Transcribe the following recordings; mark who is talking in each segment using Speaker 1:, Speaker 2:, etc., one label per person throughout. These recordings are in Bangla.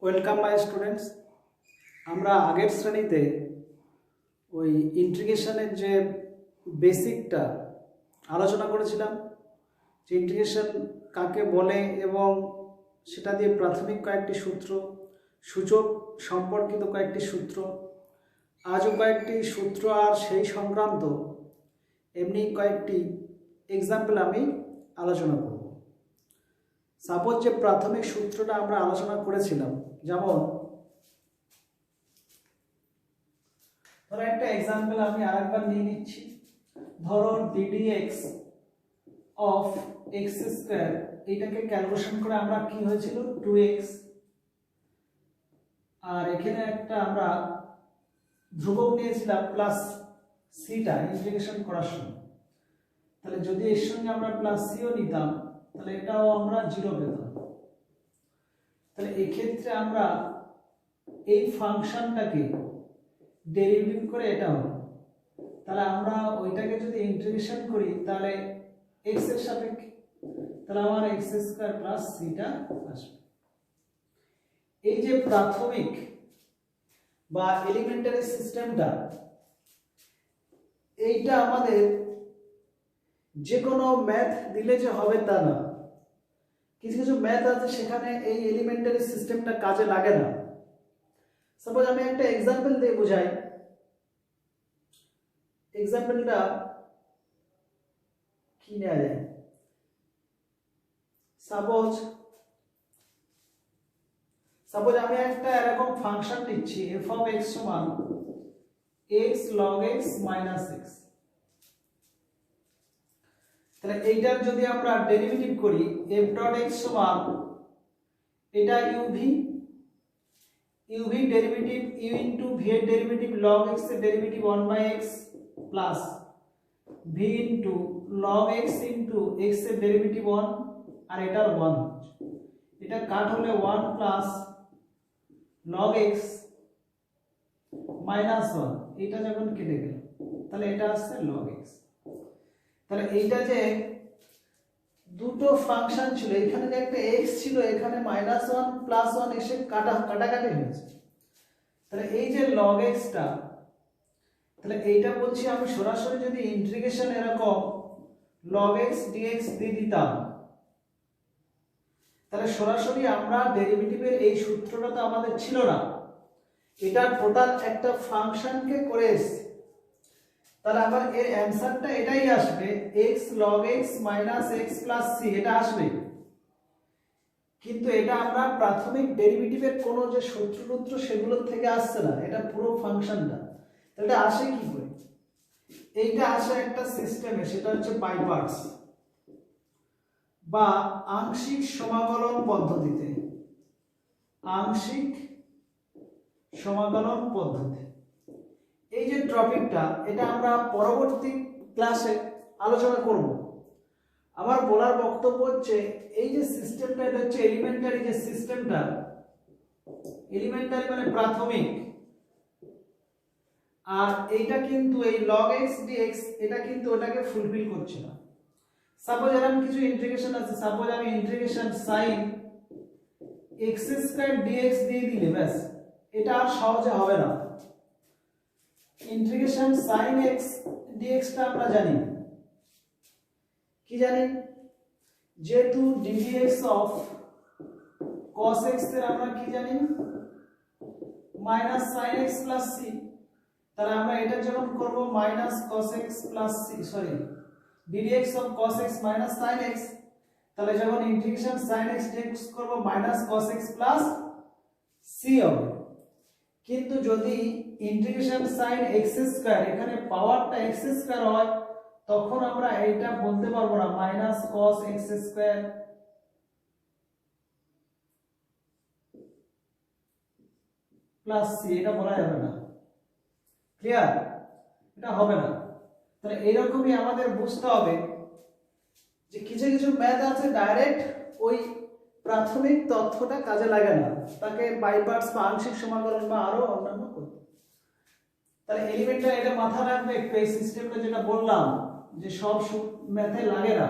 Speaker 1: Welcome my students. আমরা আগের শ্রেণীতে ওই ইন্টিগ্রেশনের যে বেসিকটা আলোচনা করেছিলাম, যে ইন্টিগ্রেশন কাকে বলে এবং সেটা দিয়ে প্রাথমিক কয়েকটি সূত্র, সূচক সম্পর্কিত কয়েকটি সূত্র, আজও কয়েকটি সূত্র আর সেই সংক্রান্ত এমনি কয়েকটি এক্সাম্পল আমি আলোচনা করব। সাপোজ যে প্রাথমিক সূত্রটা আমরা আলোচনা করেছিলাম, যেমন ধরো একটা এক্সাম্পল আমি আরেকবার নিয়ে নিচ্ছি। ধরো ddx অফ x স্কয়ার, এটাকে ক্যালকুলেশন করে আমরা কি হয়েছিল 2x, আর এখানে একটা আমরা ধ্রুবক নিয়েছিলাম প্লাস সিটা ইন্টিগ্রেশন করার সময়। তাহলে যদি এর সঙ্গে আমরা প্লাস সিও নিতাম তাহলে এটাও আমরা 0 পেতাম। তাহলে এই ক্ষেত্রে আমরা এই ফাংশনটাকে ডেরিভেটিভ করে এটা হবে, তাহলে আমরা ওইটাকে যদি ইন্টিগ্রেশন করি তাহলে x এর সাপেক্ষে, তাহলে আমার x স্কয়ার প্লাস সিটা আসবে। এই যে প্রাথমিক বা এলিমেন্টারি সিস্টেমটা, এইটা আমাদের যে কোনো ম্যাথ দিলে যে হবে তা না। কিছু কিছু ম্যাথ আছে সেখানে এই এলিমেন্টারি সিস্টেমটা কাজে লাগে না। সাপোজ আমি একটা এক্সাম্পল দিয়ে বোঝাই। এক্সাম্পলটা কি নেওয়া যায়? সাপোজ আমি একটা এরকম ফাংশন নিচ্ছি f of x সমান x log x minus x। তাহলে এইটার যদি আমরা ডেরিভেটিভ করি f dot x সমান এটা uv derivative u into v এর ডেরিভেটিভ log x এর derivative 1 by x plus v into log x into x এর ডেরিভেটিভ 1 আর এটার 1, এটা কাট হলে 1 প্লাস log x মাইনাস 1, এটা যখন কেটে গেল তাহলে এটা আসছে log x। তাহলে এইটা যে দুটো ফাংশন ছিল, এখানে যে একটা x ছিল, এখানে -1 +1 এসে কাটাকাটি হয়েছে। তাহলে এই যে log x টা, তাহলে এইটা বলছি আমি সরাসরি যদি ইন্টিগ্রেশন এরকম log x dx দিয়ে দিতাম, তাহলে সরাসরি আমরা ডেরিভেটিভের এই সূত্রটা তো আমাদের ছিল না, এটা টোটাল একটা ফাংশনকে করে এসেছে। তাহলে আবার এর অ্যানসারটা এটাই আসবে x log x minus x plus c, এটা আসবে। কিন্তু এটা আমরা প্রাথমিক ডেরিভেটিভের কোনো যে সূত্র সেগুলোর থেকে আসছে না, এটা পুরো ফাংশনটা। তাহলে এটা আসে কি করে? এইটা আসে একটা সিস্টেমে, সেটা হচ্ছে বাই পার্টস বা আংশিক সমাকলন পদ্ধতিতে। আংশিক সমাকলন পদ্ধতি, এই যে টপিকটা, এটা আমরা পরবর্তী ক্লাসে আলোচনা করব। আমার বলার বক্তব্য হচ্ছে এই যে সিস্টেমটা, এটা হচ্ছে এলিমেন্টারি যে সিস্টেমটা, এলিমেন্টারি মানে প্রাথমিক। আর এইটা কিন্তু এই log x dx এটা কিন্তু ওটাকে ফুলফিল করছে না। সাপোজ এরকম কিছু ইন্টিগ্রেশন আছে, সাপোজ আমি integration sin x square dx দিয়ে দিলে ব্যাস, এটা আর সহজে হবে না। ইন্টিগ্রেশন sin x dx টা আমরা জানি কি জানি, যেহেতু ddx অফ cos x এর আমরা কি জানি minus sin x plus c। তাহলে আমরা এটা যখন করব minus cos x plus c, sorry ddx of cos x minus sin x, তাহলে যখন ইন্টিগ্রেশন sin x dx করব minus cos x plus c হবে। কিন্তু যদি ইন্টিগ্রেশন sin x স্কয়ার, এখানে পাওয়ারটা x স্কয়ার হয়, তখন আমরা এটা বলতে পারবো না minus cos x square plus c, এটা বলা যাবে না। ক্লিয়ার? এটা হবে না। তাহলে এরকমই আমাদের বুঝতে হবে যে কিছু কিছু ম্যাথ আছে ডাইরেক্ট ওই প্রাথমিক তথ্যটা কাজে লাগে না, তাকে বাই পার্টস বা আংশিক সমাকলন বা আরো অন্যান্য করতে। তাহলে এলিমেন্টটা এটা মাথায় রাখবে, এই সিস্টেমটা যেটা বললাম যে সব ম্যাথে লাগে না।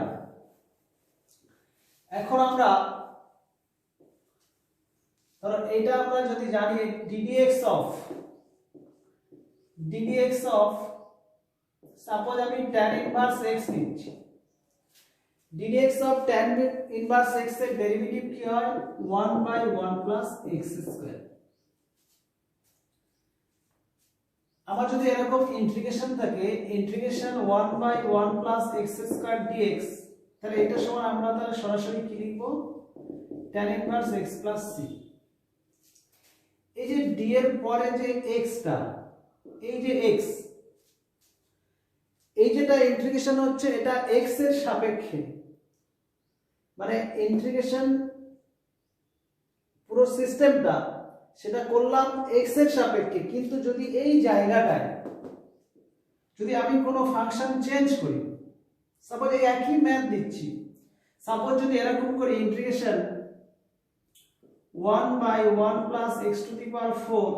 Speaker 1: এখন আমরা ধরো এটা আমরা যদি জানি ddx অফ সাপোজ আমি tan ইনভার্স x নিচ্ছি, ddx of tan inverse x এর ডেরিভেটিভ কি হয় 1/1 প্লাস x স্কয়ার। আমার যদি এরকম ইন্টিগ্রেশন থাকে integration 1/1 plus x square dx, তাহলে এটা সমান আমরা তাহলে সরাসরি কি লিখব tan inverse x plus c। এই যে d এর পরে যে x টা, এই যে x, এই যেটা ইন্টিগ্রেশন হচ্ছে এটা x এর সাপেক্ষে, মানে ইন্টিগ্রেশন পুরো সিস্টেমটা সেটা করলাম x এর সাপেক্ষে, কিন্তু যদি এই জায়গাটায় যদি আমি কোনো ফাংশন চেঞ্জ করি, সাপোজ এই একই ম্যাথ দিচ্ছি, সাপোজ যদি এরকম করি integration 1/1 plus x to the power 4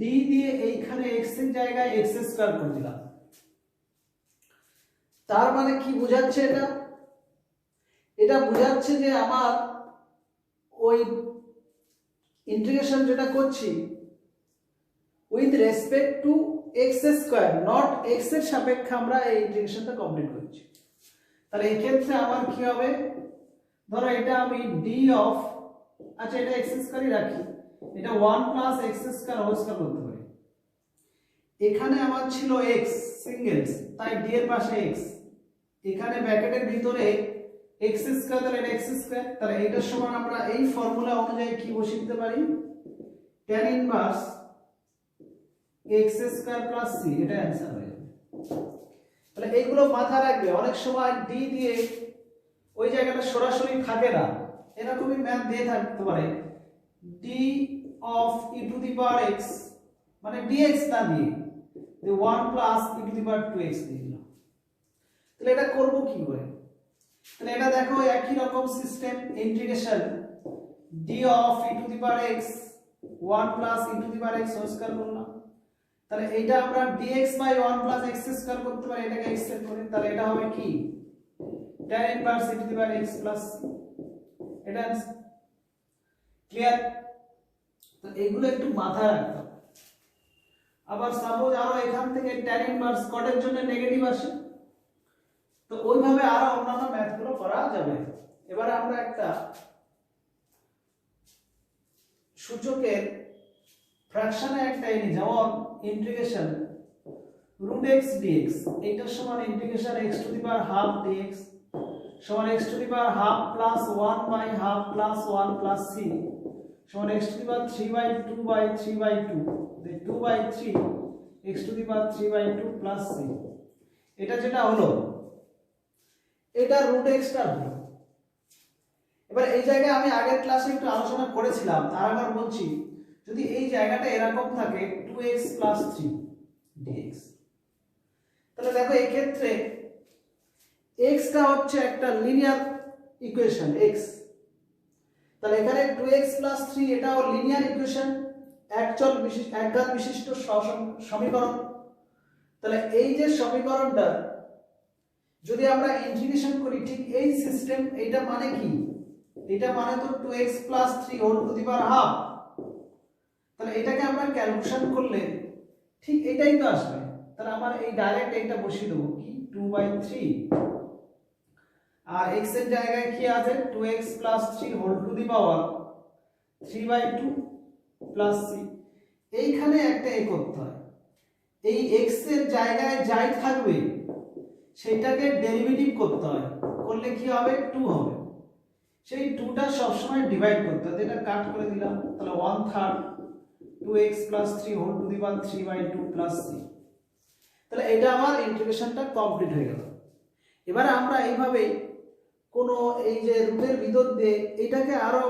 Speaker 1: d দিয়ে এইখানে x এর জায়গায় x স্কয়ার করে দিলাম, তার মানে কি বোঝাচ্ছে এটা? এটা বোঝাচ্ছে যে আমার ওই ইন্টিগ্রেশন যেটা করছি with respect to x square, not x এর সাপেক্ষে আমরা এই ইন্টিগ্রেশনটা কমপ্লিট করছি। তাহলে এই ক্ষেত্রে আমার কি হবে, ধরো এটা আমি d অফ, আচ্ছা এটা x স্কয়ারই রাখি, এটা 1 plus x square whole square করতে পারি। এখানে আমার ছিল x সিঙ্গেলস, তাই d এর পাশে x, এখানে ব্র্যাকেটের ভিতরে x স্কয়ার, তাহলে এটা x স্কয়ার, তাহলে এটার সমান আমরা এই ফর্মুলা অনুযায়ী কি বসিয়ে দিতে পারি tan inverse x square plus c, এটা অ্যানসার হয়ে যাবে। তাহলে এইগুলো মাথায় রাখবে, অনেক সময় d দিয়ে ওই জায়গাটা সরাসরি থাকে না, এরকমই ম্যাথ দিয়ে থাকতে পারে d of e to the power x, মানে dx না দিয়ে 1 plus e to the power 2x দিয়ে দিলাম। তাহলে এটা করব কি করে? তাহলে এটা দেখো একই রকম system, integration d of e to the power x 1 plus e to the power x whole square করলাম, তাহলে এটা আমরা dx by 1 plus x square করতে পারি, এটাকে x এর করে, তাহলে এটা হবে কি tan inverse e to the power x plus c। এটা ক্লিয়ার? তো এইগুলো একটু মাথায় রাখতে হবে। আবার সাপোজ আরো এখান থেকে tan ইনভার্স cot এর জন্য নেগেটিভ আসে, তো ওইভাবে আরো অন্যান্য ম্যাথগুলো করা যাবে। এবারে আমরা একটা সূচকের ফ্র্যাকশনে একটা এনে, যেমন ইন্টিগ্রেশন রুট x dx, এইটার সমান integration x to the power half dx সমান x to the power half plus 1 by half plus 1 plus c সমান x to the power 3 by 2 by 3 by 2, 2 by 3 x to the power 3 by 2 plus c। এটা যেটা হলো এটা রুট x টা হলো। এবার এই জায়গায় আমি আগের ক্লাসে একটু আলোচনা করেছিলাম, তার আবার বলছি, যদি এই জায়গাটা এরকম থাকে 2x 3 dx, তাহলে দেখো এই ক্ষেত্রে x টা হচ্ছে একটা লিনিয়ার ইকুয়েশন x, তাহলে এখানে 2x 3 এটাও লিনিয়ার ইকুয়েশন, একঘাত বিশিষ্ট সমীকরণ। তাহলে এই যে সমীকরণটা যদি আমরা ইন্টিগ্রেশন করি ঠিক এই সিস্টেম, এইটা মানে কি, এটা মানে তো 2x 3 whole to the power half, তাহলে এটাকে আমরা ক্যালকুলেশন করলে ঠিক এটাই তো আসবে। তাহলে আমার এই ডাইরেক্ট এটা বসিয়ে দেবো কি 2/3, আর x এর জায়গায় কি আছে 2x 3 whole to the power 3/2 plus c। এইখানে একটা এ করতে হয়, এই x এর জায়গায় যাই থাকবে সেটাকে ডেরিভেটিভ করতে হয়, করলে কি হবে 2 হবে, সেই 2টা সব সময় ডিভাইড করতে হয়, এটা কাট করে দিলাম, তাহলে 1/3 2x 3 whole to the power 3/2 plus c। তাহলে এটা আমার ইন্টিগ্রেশনটা কমপ্লিট হয়ে গেল। এবারে আমরা এইভাবে কোনো এই যে রুটের ভিতর দিয়ে এটাকে আরো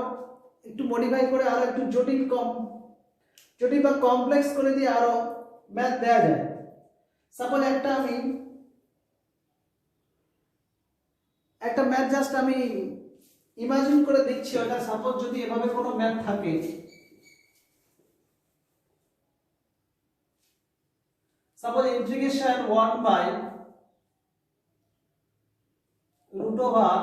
Speaker 1: একটু মডিফাই করে আরো একটু জটিল বা কমপ্লেক্স করে দিয়ে আরো ম্যাথ দেয়া যায়। সাপোজ একটা ম্যাথ জাস্ট আমি ইমাজিন করে দিচ্ছি, ওটা সাপোজ যদি এভাবে কোনো ম্যাথ থাকে, suppose integration 1 by root over,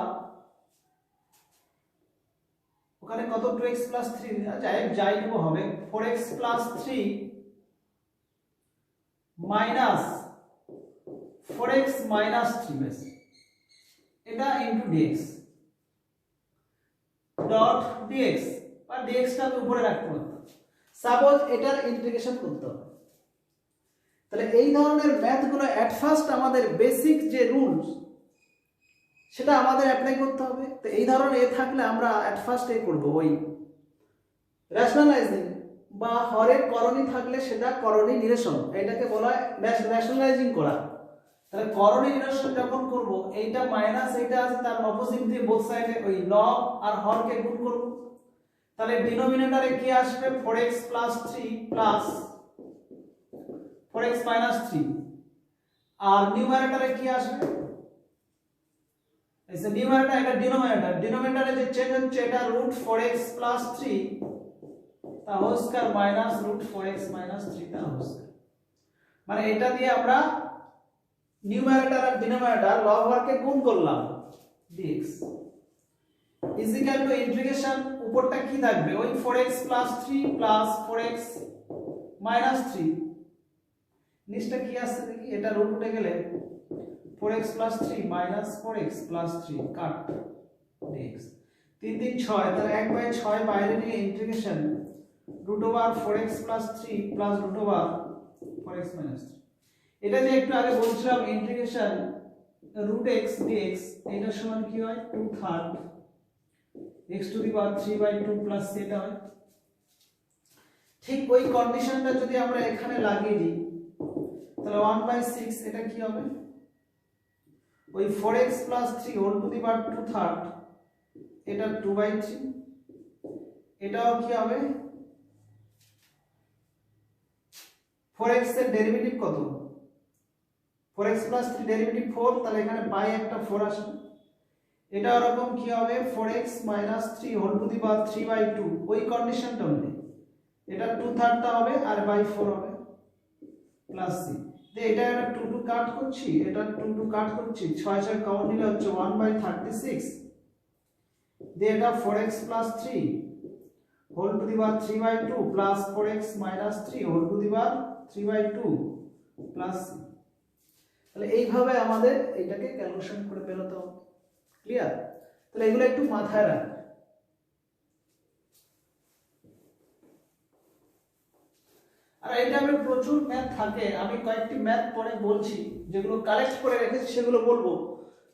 Speaker 1: ওখানে কত 2x প্লাস 3 যাই নেব হবে 4x plus 3 minus 4x minus 3 বেস এটা ইনটু dx ডট dx বা dx টা আমি উপরে রাখতে পারতাম। সাপোজ এটার ইন্টিগ্রেশন করতে হবে, তাহলে এই ধরনের ম্যাথগুলো এট ফার্স্ট আমাদের বেসিক যে রুলস সেটা আমাদের অ্যাপ্লাই করতে হবে। তো এই ধরনের থাকলে আমরা এট ফার্স্ট করব ওই রেশনালাইজিং বা হরের করণী থাকলে সেটা করণী নিরসন, এটাকে বলা হয় রেশনালাইজিং করা। তাহলে করণী নিরসন যখন করব এইটা মাইনাস এইটা আছে তার অপোজিট দিয়ে বোথ সাইডে ওই লব আর হরকে গুণ করব, তাহলে ডিনোমিনেটরে কি আসবে 4x plus 3 plus 4x minus 3 আর নিউমারেটরে কি আসবে এই যে নিউমারেটর এটা ডিনোমিনেটরে যে চেঞ্জ হচ্ছে এটা √4x প্লাস 3 তা whole square minus √4x minus 3 তা হোল স্কয়ার, মানে এটা দিয়ে আমরা নিউমারেটর আর ডিনোমিনেটর লব হরকে গুণ করলাম dx is equal two integration উপরটা কি থাকবে ওই 4x plus 3 plus 4x minus 3 নিচটা কি আসছে দেখি এটা রুট উঠে গেলে 4x plus 3 minus 4x plus 3 কাট dx 3 3 6 তাহলে 1/6 বাইরে নিয়ে integration √4x plus 3 plus √4x minus 3 এটা যে একটু আগে বলছিলাম ইন্টিগ্রেশন √x dx এটা সমান কি হয় 2/3 x to the power 3/2 plus এটা হয়। ঠিক ওই কন্ডিশনটা যদি আমরা এখানে লাগিয়ে দিই তাহলে 1/6 এটা কি হবে ওই 4x plus 3 whole to the power 2/3 এটা 2/3 এটাও কি হবে 4x এর ডেরিভেটিভ কত 4x প্লাস 3 ডেরিভেটিভ 4 তাহলে এখানে বাই একটা 4 আসবে, এটা এরকম কি হবে 4x minus 3 whole to the power 3/2 ওই কন্ডিশনটা অনুযায়ী এটা 2/3 টা হবে আর বাই 4 হবে প্লাস c যে এটা 2 2 কাট করছি এটা 2 2 কাট করছি 6 6 কমন নিলে হচ্ছে 1/36 দিয়ে এটা 4x plus 3 whole to the power 3/2 plus 4x minus 3 whole to the power 3/2 plus c। তাহলে এইভাবে আমাদের এটাকে ক্যালকুলেশন করে বেরোতে হবে, ক্লিয়ার? তাহলে এগুলো একটু মাথায় রাখবেন। আর এটা আমি প্রচুর ম্যাথ থাকে, আমি কয়েকটি ম্যাথ পরে বলছি যেগুলো কালেক্ট করে রেখেছি সেগুলো বলবো,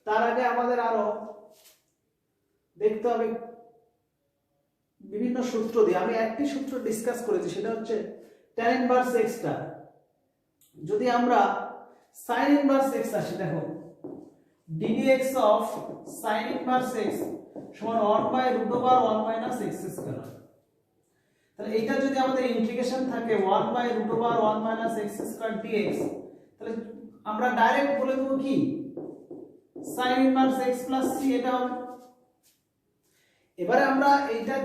Speaker 1: তার আগে আমাদের আরো দেখতে হবে বিভিন্ন সূত্র দিয়ে। আমি একটি সূত্র ডিসকাস করেছি সেটা হচ্ছে tan ইনভার্স x টা যদি আমরা sin ইনভার্স x আসে দেখো ddx of sin inverse x সমান 1/√1 মাইনাস x স্কয়ার। তাহলে এটা যদি আমাদের ইন্টিগ্রেশন থাকে 1/√1 মাইনাস x স্কয়ার dx তাহলে আমরা ডাইরেক্ট বলে দেব কি sin inverse x plus c এটা হবে। এবারে আমরা এইটার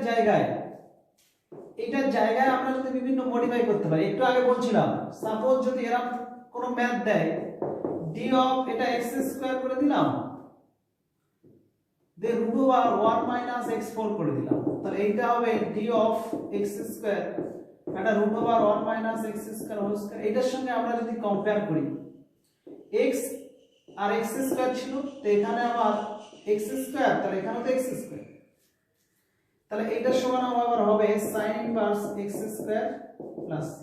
Speaker 1: জায়গায় আমরা যদি বিভিন্ন মডিফাই করতে পারি, একটু আগে বলছিলাম সাপোজ যদি এরকম কোন ম্যাথ দেয় d অফ এটা x স্কয়ার করে দিলাম দে √1 মাইনাস x4 করে দিলাম, তাহলে এইটা হবে d অফ x স্কয়ার এটা √1 minus x square whole square. এটার সঙ্গে আমরা যদি কম্পেয়ার করি x আর x স্কয়ার ছিল তো এখানে আবার x স্কয়ার তাহলে এখানে তো x স্কয়ার, তাহলে এটার সমান আবার হবে sin inverse x square plus c।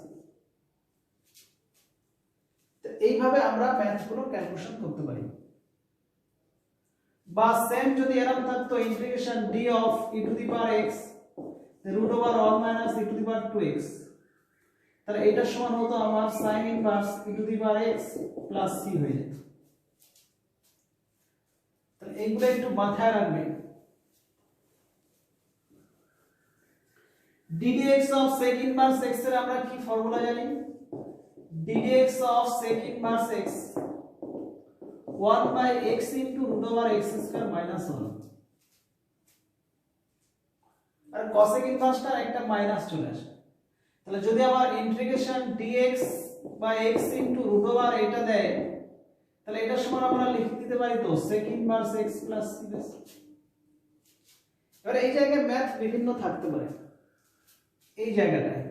Speaker 1: তো এইভাবে আমরা ম্যাথগুলো ক্যালকুলেশন করতে পারি। বা সেম যদি এরকম থাকতো integration d of e to the power x √1 minus e to the power 2x তাহলে এটার সমান হতো আমার sin inverse e to the power x plus c হয়ে যেত। তাহলে এইগুলো একটু মাথায় রাখবেন। ddx of sec inverse x এর আমরা কি ফর্মুলা জানি ddx of sec inverse x 1/x into √x square minus 1 R cosec inverse টা একটা মাইনাস চলে আসে। তাহলে যদি আবার integration dx by x into √r এটা দেয় তাহলে এটা সমান আমরা লিখে দিতে পারি তো sec inverse x plus c। এবার এই জায়গায় ম্যাথ বিভিন্ন থাকতে পারে, এই জায়গাটায়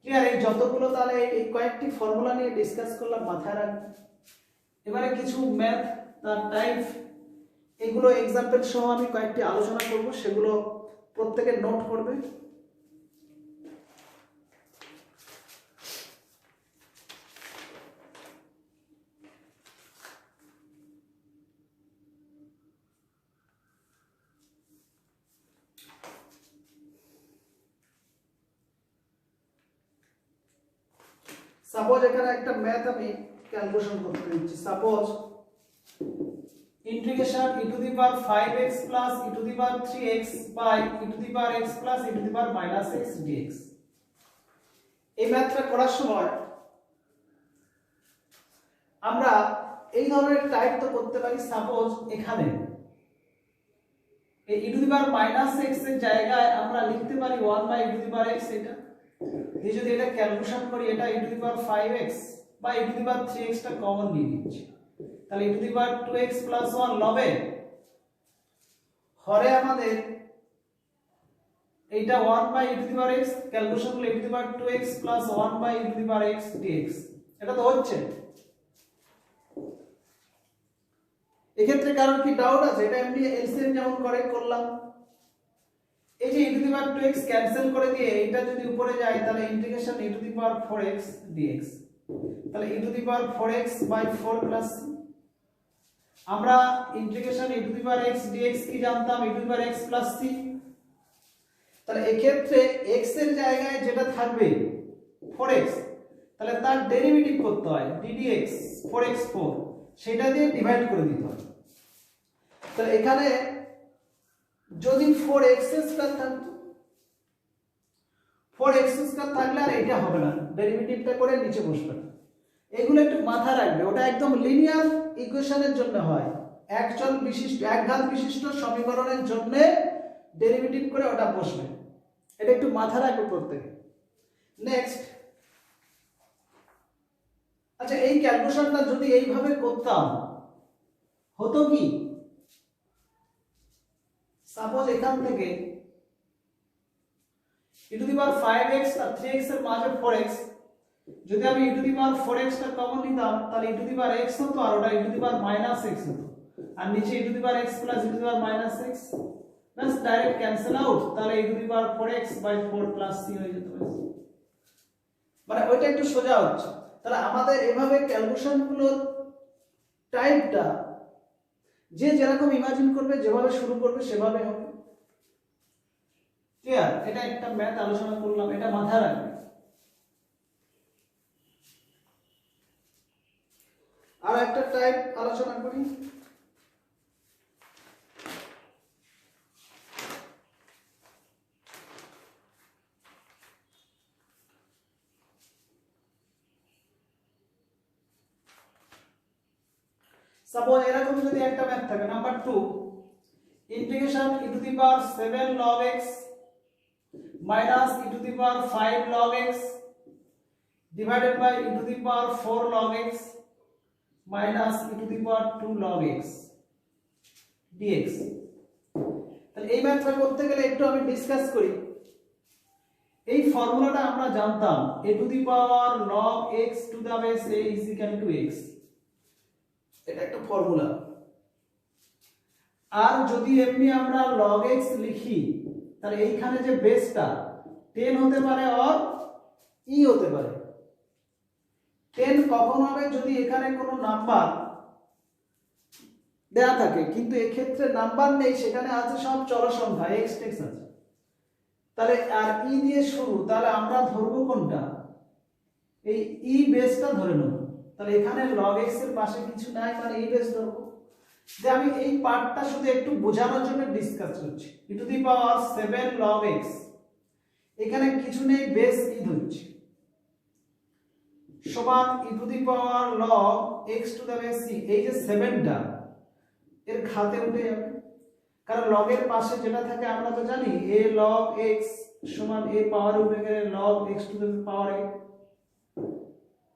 Speaker 1: ক্লিয়ার। এই যতগুলো তাহলে এই কয়েকটি ফর্মুলা নিয়ে ডিসকাস করলাম, মাথায় রাখবে। এবারে কিছু ম্যাথ তার টাইপ, এগুলো এক্সাম্পল সহ আমি কয়েকটি আলোচনা করব, সেগুলো প্রত্যেকে নোট করবে। সাপোজ এখানে একটা ম্যাথ আমি ক্যালকুলেশন করতে দিচ্ছি। Suppose integration e to the power 5x plus e to the power 3x by e to the power x plus e to the power minus x dx। এই ম্যাথটা করার সময় আমরা এই ধরনের টাইপ তো করতে পারি। সাপোজ এখানে এই e to the power minus x এর জায়গায় আমরা লিখতে পারি 1 by e to the power x। এটা এই যদি এটা ক্যালকুলেশন করি, এটা e to the power 5x বা e to the power 3x টা কমন নিয়ে নিচ্ছি, তাহলে e to the power 2x plus 1 লবে হরে আমাদের এইটা 1 by e to the power x, calculation করলে e to the power 2x plus 1 by e to the power x dx। এটা তো হচ্ছে। এক্ষেত্রে কারণ কি ডাউট আছে? এটা এমনি এলসিএম যেমন করে করলাম, এই যে e to the power 2x cancel করে দিয়ে এটা যদি উপরে যায়, তাহলে integration e to the power 4x dx, তাহলে e to the power 4x by 4 plus c। আমরা integration e to the power x dx কি জানতাম? e to the power x plus c। তাহলে এই ক্ষেত্রে x এর জায়গায় যেটা থাকবে 4x, তাহলে তার ডেরিভেটিভ করতে হয় ddx 4x4, সেটা দিয়ে ডিভাইড করে দিতে হয়। তাহলে এখানে যদি 4x স্কয়ার থাকতো, 4x স্কয়ার থাকলে আর এটা হবে না, ডেরিভেটিভটা করে নিচে বসবে। এগুলো একটু মাথা রাখবে, ওটা একদম লিনিয়ার ইকুয়েশনের জন্য হয়, একঘাত বিশিষ্ট সমীকরণের জন্য ডেরিভেটিভ করে ওটা বসবে, এটা একটু মাথা রাখবে প্রত্যেকে। নেক্সট, আচ্ছা এই ক্যালকুলেশনটা যদি এইভাবে করতাম হতো কি? সাপোজ এখান থেকে e to the power 5x R 3x এর মাঝে 4x, যদি আমি e to the power 4x টা কমন নিতাম, তাহলে e to the power x হতো আর ওটা e to the power minus x হতো, আর নিচে e to the power x plus e to the power minus x, বাস ডাইরেক্ট ক্যান্সেল আউট, তাহলে e to the power 4x by 4 plus c হয়ে যেত। মানে ওইটা একটু সোজা হচ্ছে। তাহলে আমাদের এভাবে ক্যালকুলেশন গুলোর টাইপটা যে যেরকম ইমাজিন করবে, যেভাবে শুরু করবে সেভাবে হবে। ক্লিয়ার? এটা একটা ম্যাথ আলোচনা করলাম, এটা মাথায় রাখবে। আর একটা টাইপ আলোচনা করি। সাপোজ এরকম যদি একটা ম্যাথ থাকে, number 2, integration e to the power 7 log x minus e to the power 5 log x divided by e to the power 4 log x minus e to the power 2 log x dx। তাহলে এই ম্যাথটা করতে গেলে একটু আমি ডিসকাস করি। এই ফর্মুলাটা আমরা জানতাম, a to the power log x to the base a is equal to x, এটা একটা ফর্মুলা। আর যদি এমনি আমরা log x লিখি, তাহলে এইখানে যে বেসটা 10 হতে পারে আর e হতে পারে। 10 কখন হবে? যদি এখানে কোনো নাম্বার দেয়া থাকে, কিন্তু এই ক্ষেত্রে নাম্বার নেই, সেখানে আছে সব চলক সংখ্যা x টেক্স আছে, তাহলে আর e দিয়ে শুরু, তাহলে আমরা ধরবো কোনটা? এই e বেসটা ধরে নেব। তাহলে এখানে log x এর পাশে কিছু নাই, মানে এই বেস ধরবো। যে আমি এই পার্টটা শুধু একটু বোঝানোর জন্য ডিসকাস করছি। e to the power 7 log x, এখানে কিছু নেই, বেস e ধরছি, সমান e to the power log x to the base c। এই যে 7টা এর ঘাতে উঠে যাবে, কারণ log এর পাশে যেটা থাকে আমরা তো জানি a log x সমান a পাওয়ার উঠে গেলে log x to the power a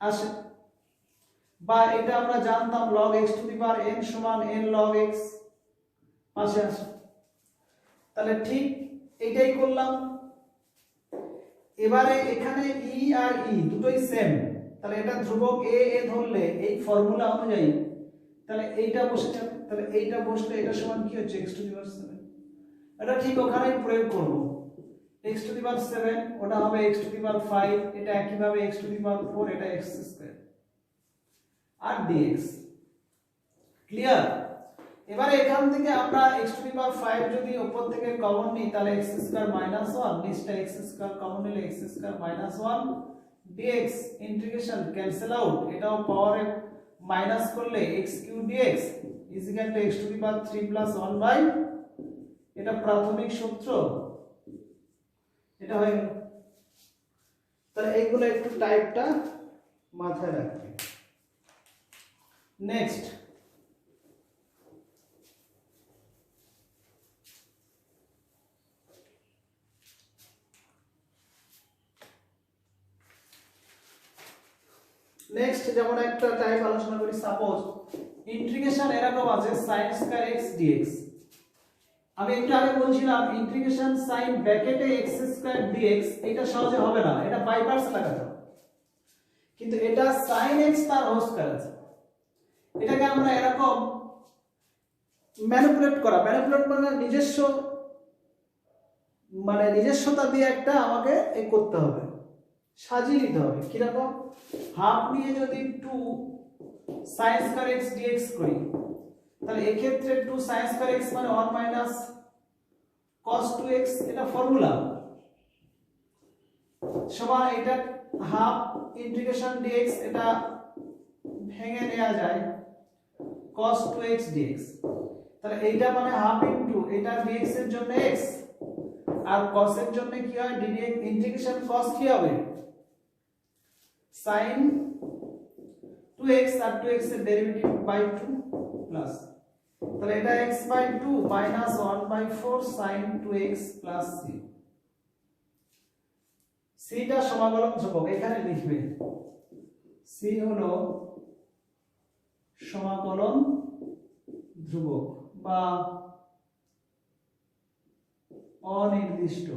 Speaker 1: আসে, বা এটা আমরা জানতাম log x to the power n সমান n log x পাশে আসে। তাহলে ঠিক এইটাই করলাম। এবারে এখানে ই আর ই দুটোই সেম, তাহলে এটা ধ্রুবক এ এ ধরলে এই ফর্মুলা অনুযায়ী তাহলে এইটা বসে যাবে, তাহলে এইটা বসলে এটা সমান কি হচ্ছে x টু দি পাওয়ার 7। এটা ঠিক ওখানেই প্রয়োগ করব, x টু দি পাওয়ার 7 ওটা হবে x টু দি পাওয়ার 5, এটা একই ভাবে x টু দি পাওয়ার 4, এটা x স্কয়ার আর dx। ক্লিয়ার? এবারে এখান থেকে আমরা x টু দি পাওয়ার 5 যদি উপর থেকে কমন নিই তাহলে x স্কয়ার মাইনাস 1, নিচটা x স্কয়ার কমন নিলে x square minus 1 dx, integration cancel out, এটাও পাওয়ারে মাইনাস করলে x cube dx is equal to x to the power 3 plus 1 by, এটা প্রাথমিক সূত্র, এটা হয়ে গেল। তাহলে এইগুলো একটু টাইপটা মাথায় রাখবে। নেক্সট যেমন একটা টাইপ আলোচনা করি, সাপোজ ইন্টিগ্রেশন এরকম আছে sin স্কয়ার x dx। আমি একটু আগে বলছিলাম ইন্টিগ্রেশন sin ব্র্যাকেটে x স্কয়ার dx এটা সহজে হবে না, এটা বাই পার্টস লাগাতে হবে, কিন্তু এটা sin x তার হোল স্কয়ার আছে, এটাকে আমরা এরকম ম্যানিপুলেট মানে নিজস্বতা দিয়ে একটা আমাকে এই করতে হবে, সাজিয়ে নিতে হবে। কিরকম? হাফ নিয়ে যদি 2 sin স্কয়ার x dx করি তাহলে এই ক্ষেত্রে 2 sin স্কয়ার x মানে 1 মাইনাস cos 2x, এটা ফর্মুলা সমান এটা হাফ ইন্টিগ্রেশন dx, এটা ভেঙে নেওয়া যায় cos 2x dx, তাহলে এইটা মানে হাফ ইনটু এটা dx এর জন্য x আর cos এর জন্য কি হয় dx, ইন্টিগ্রেশন cos কি হবে sin 2x আর 2x এর ডেরিভেটিভ বাই 2 প্লাস, তাহলে এটা x by 2 minus 1 by 4 sin 2x plus c। c টা সমাকলন ধ্রুবক, এখানে লিখবে c হলো সমাকলন ধ্রুবক বা অনির্দিষ্ট,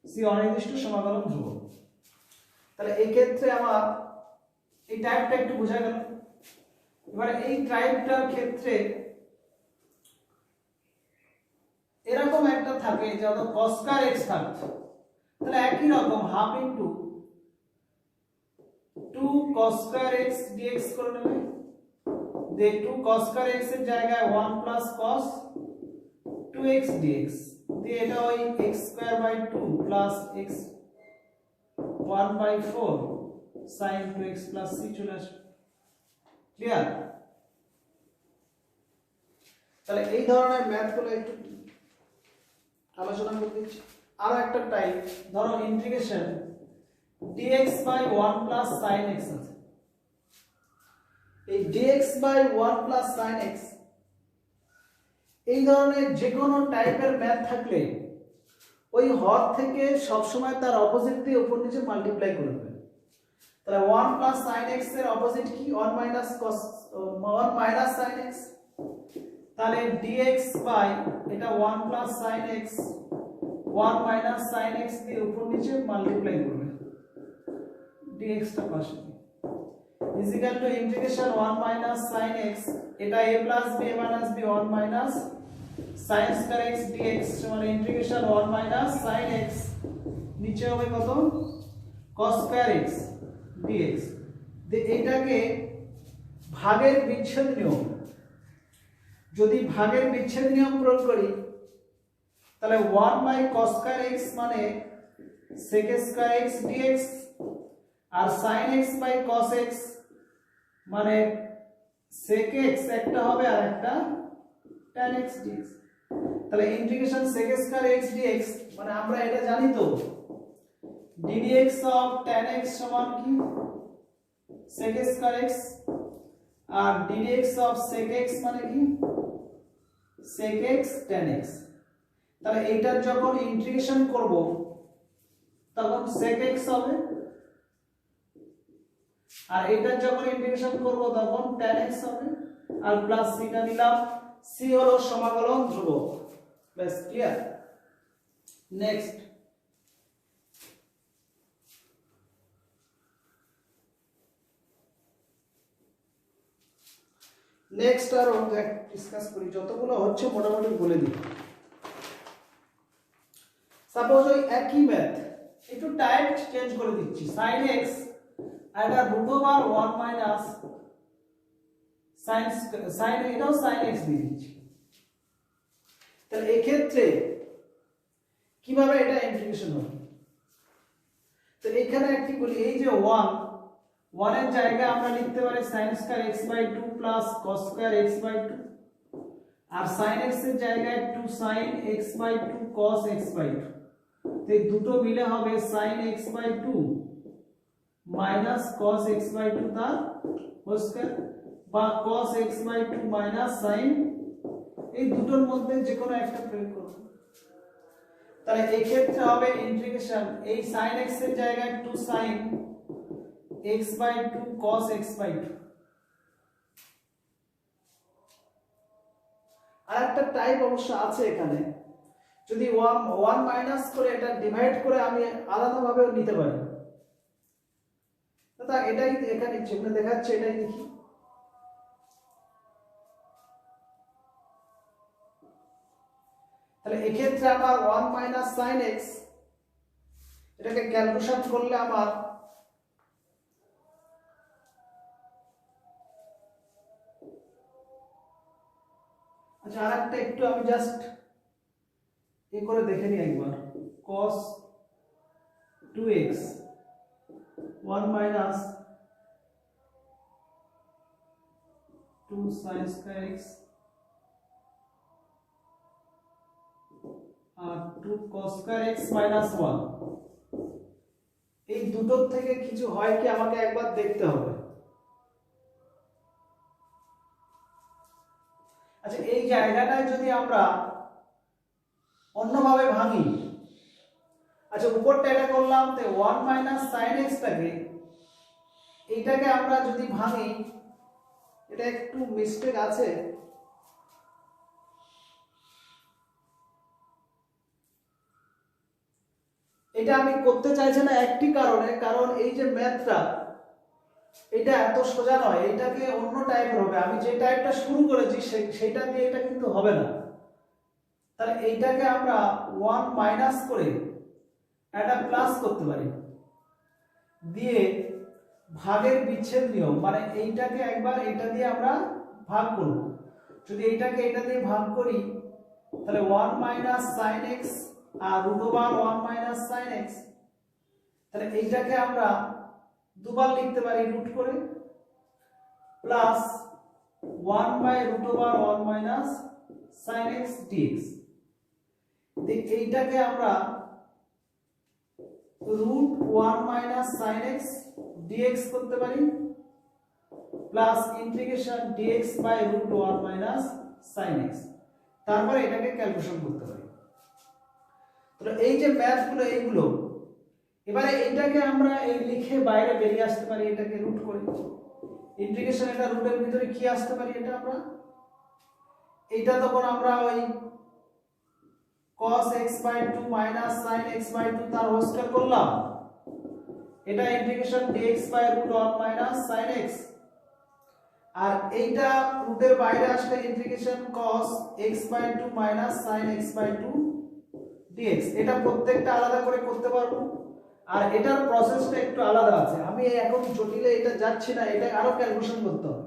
Speaker 1: c অনির্দিষ্ট সমাকলন ধ্রুবক। তাহলে এই ক্ষেত্রে আমার এই টাইপটা একটু বোঝা গেল। এবারে এই টাইপটার ক্ষেত্রে এরকম একটা থাকে যত cos স্কয়ার x থাকছে, তাহলে একই রকম half into 2 cos square x dx করে নেবে, দে 2 cos স্কয়ার x এর জায়গায় 1 প্লাস cos 2x dx দিয়ে এটা ওই x square by 2 plus x 1 by 4 sin 2x plus c চলে আসবে। ক্লিয়ার? তাহলে এই ধরনের ম্যাথগুলো একটু আলোচনা করে দিচ্ছি। আর একটা টাইপ ধরো integration dx by 1 plus sin x আছে, এই dx by 1 plus sin x এই ধরনের যে কোনো টাইপের ম্যাথ থাকলে ওই হর থেকে সব সময় তার অপোজিট দিয়ে উপর নিচে মাল্টিপ্লাই করে দেবে। তাহলে 1 প্লাস sin x এর অপোজিট কি 1 minus cos 1 minus sin x, তাহলে dx বাই এটা 1 plus sin x 1 minus sin x দিয়ে উপর নিচে মাল্টিপ্লাই করবে, dx টা পাশে is equal two integration 1 minus sin x, এটা a plus b minus b 1 minus sin square x dx সমান ইন্টিগ্রেশন 1 মাইনাস sin x নিচে হবে কত cos স্কয়ার x dx। এটাকে ভাগের বিচ্ছেদ নিয়ম, যদি ভাগের বিচ্ছেদ নিয়ম প্রয়োগ করি তাহলে 1 বাই cos স্কয়ার x মানে sec স্কয়ার x dx আর sin x by cos x মানে sec x একটা হবে আর একটা tan x dx। তাহলে integration sec square x dx মানে আমরা এটা জানি তো ddx of tan x সমান কি sec স্কয়ার x আর ddx of sec x মানে কি sec x tan x। তাহলে এইটার যখন ইন্টিগ্রেশন করব তখন sec x হবে আর এটার যখন ইন্টিগ্রেশন করব তখন tan x হবে আর প্লাস c টা দিলাম। c হলো সমাকলন ধ্রুবক, ব্যাস ক্লিয়ার। নেক্সট আরো ডিসকাস করি, যতগুলো হচ্ছে মোটামুটি বলে দিই। সাপোজ ওই একই ম্যাথ একটু টাইপ চেঞ্জ করে দিচ্ছি, sin x আর এটা √1 মাইনাস sin এটাও sin x দিয়ে দিচ্ছি। তাহলে এই ক্ষেত্রে কিভাবে এটা ইন্টিগ্রেশন হবে? তো এখানে একটি বলি, এই যে 1 এর জায়গায় আমরা লিখতে পারি sin² x/2 plus cos² x/2, আর sin x এর জায়গায় 2 sin x/2 cos x/2। তো এই দুটো মিলে হবে sin x/2 minus cos x/2 তার হোল স্কয়ার, বা cos x/2 মাইনাস sin, এই দুটোর মধ্যে যে কোনো একটা প্রয়োগ করব। তাহলে এই ক্ষেত্রে হবে ইন্টিগ্রেশন, এই sin x এর জায়গায় 2 sin x/2 cos x/2। আর একটা টাইপ অবশ্য আছে এখানে, যদি 1 মাইনাস করে এটা ডিভাইড করে আমি আলাদাভাবেও নিতে পারি। তা এটাই এখানে যেটা দেখাচ্ছে এটাই দেখি। তাহলে এই ক্ষেত্রে আমার 1 মাইনাস sin x, এটাকে ক্যালকুলেশন করলে আমার আচ্ছা আরেকটা একটু আমি জাস্ট এই করে দেখে নিই একবার, cos 2x 1 minus 2 sin² x আর 2 cos² x মাইনাস 1, এই দুটোর থেকে কিছু হয় কি আমাকে একবার দেখতে হবে। আচ্ছা এই জায়গাটায় যদি আমরা অন্যভাবে ভাঙি, আচ্ছা উপরটা এটা করলাম, তো 1 মাইনাস sin x টাকে এইটাকে আমরা যদি ভাঙি, এটা একটু মিস্টেক আছে, এটা আমি করতে চাইছি না একটি কারণে, কারণ এই যে ম্যাথটা এটা এত সোজা নয়, এটাকে অন্য টাইপের হবে। আমি যে টাইপটা শুরু করেছি সেটা দিয়ে এটা কিন্তু হবে না। তাহলে এইটাকে আমরা 1 মাইনাস করে এটা প্লাস করতে পারি, দিয়ে ভাগের বিচ্ছেদ নিয়ম, মানে এইটাকে একবার এটা দিয়ে আমরা ভাগ করব। যদি এইটাকে এটা দিয়ে ভাগ করি তাহলে 1 মাইনাস sin x আর √1 মাইনাস sin x, তাহলে এইটাকে আমরা দুবার লিখতে পারি রুট করে, plus 1 by √1 minus sin x dx। এইটাকে আমরা √1 মাইনাস sin x dx করতে পারি, plus integration dx by √1 minus sin x, তারপরে এটাকে ক্যালকুলেশন করতে পারি। তাহলে এই যে ম্যাথগুলো এইগুলো, এবারে এইটাকে আমরা এই লিখে বাইরে বেরিয়ে আসতে পারি, এটাকে রুট করে ইন্টিগ্রেশন, এটা রুটের ভিতরে কি আসতে পারি, এটা আমরা এইটা তখন আমরা ওই cos x/2 minus sin x/2 তার হোল স্কয়ার করলাম, এটা integration dx by √1 minus sin x, আর এইটা রুটের বাইরে আসলে integration cos x/2 minus sin x/2 dx। এটা প্রত্যেকটা আলাদা করে করতে পারবো, আর এটার প্রসেসটা একটু আলাদা আছে, আমি এখন জটিলে এটা যাচ্ছি না, এটা আরো ক্যালকুলেশন করতে হবে।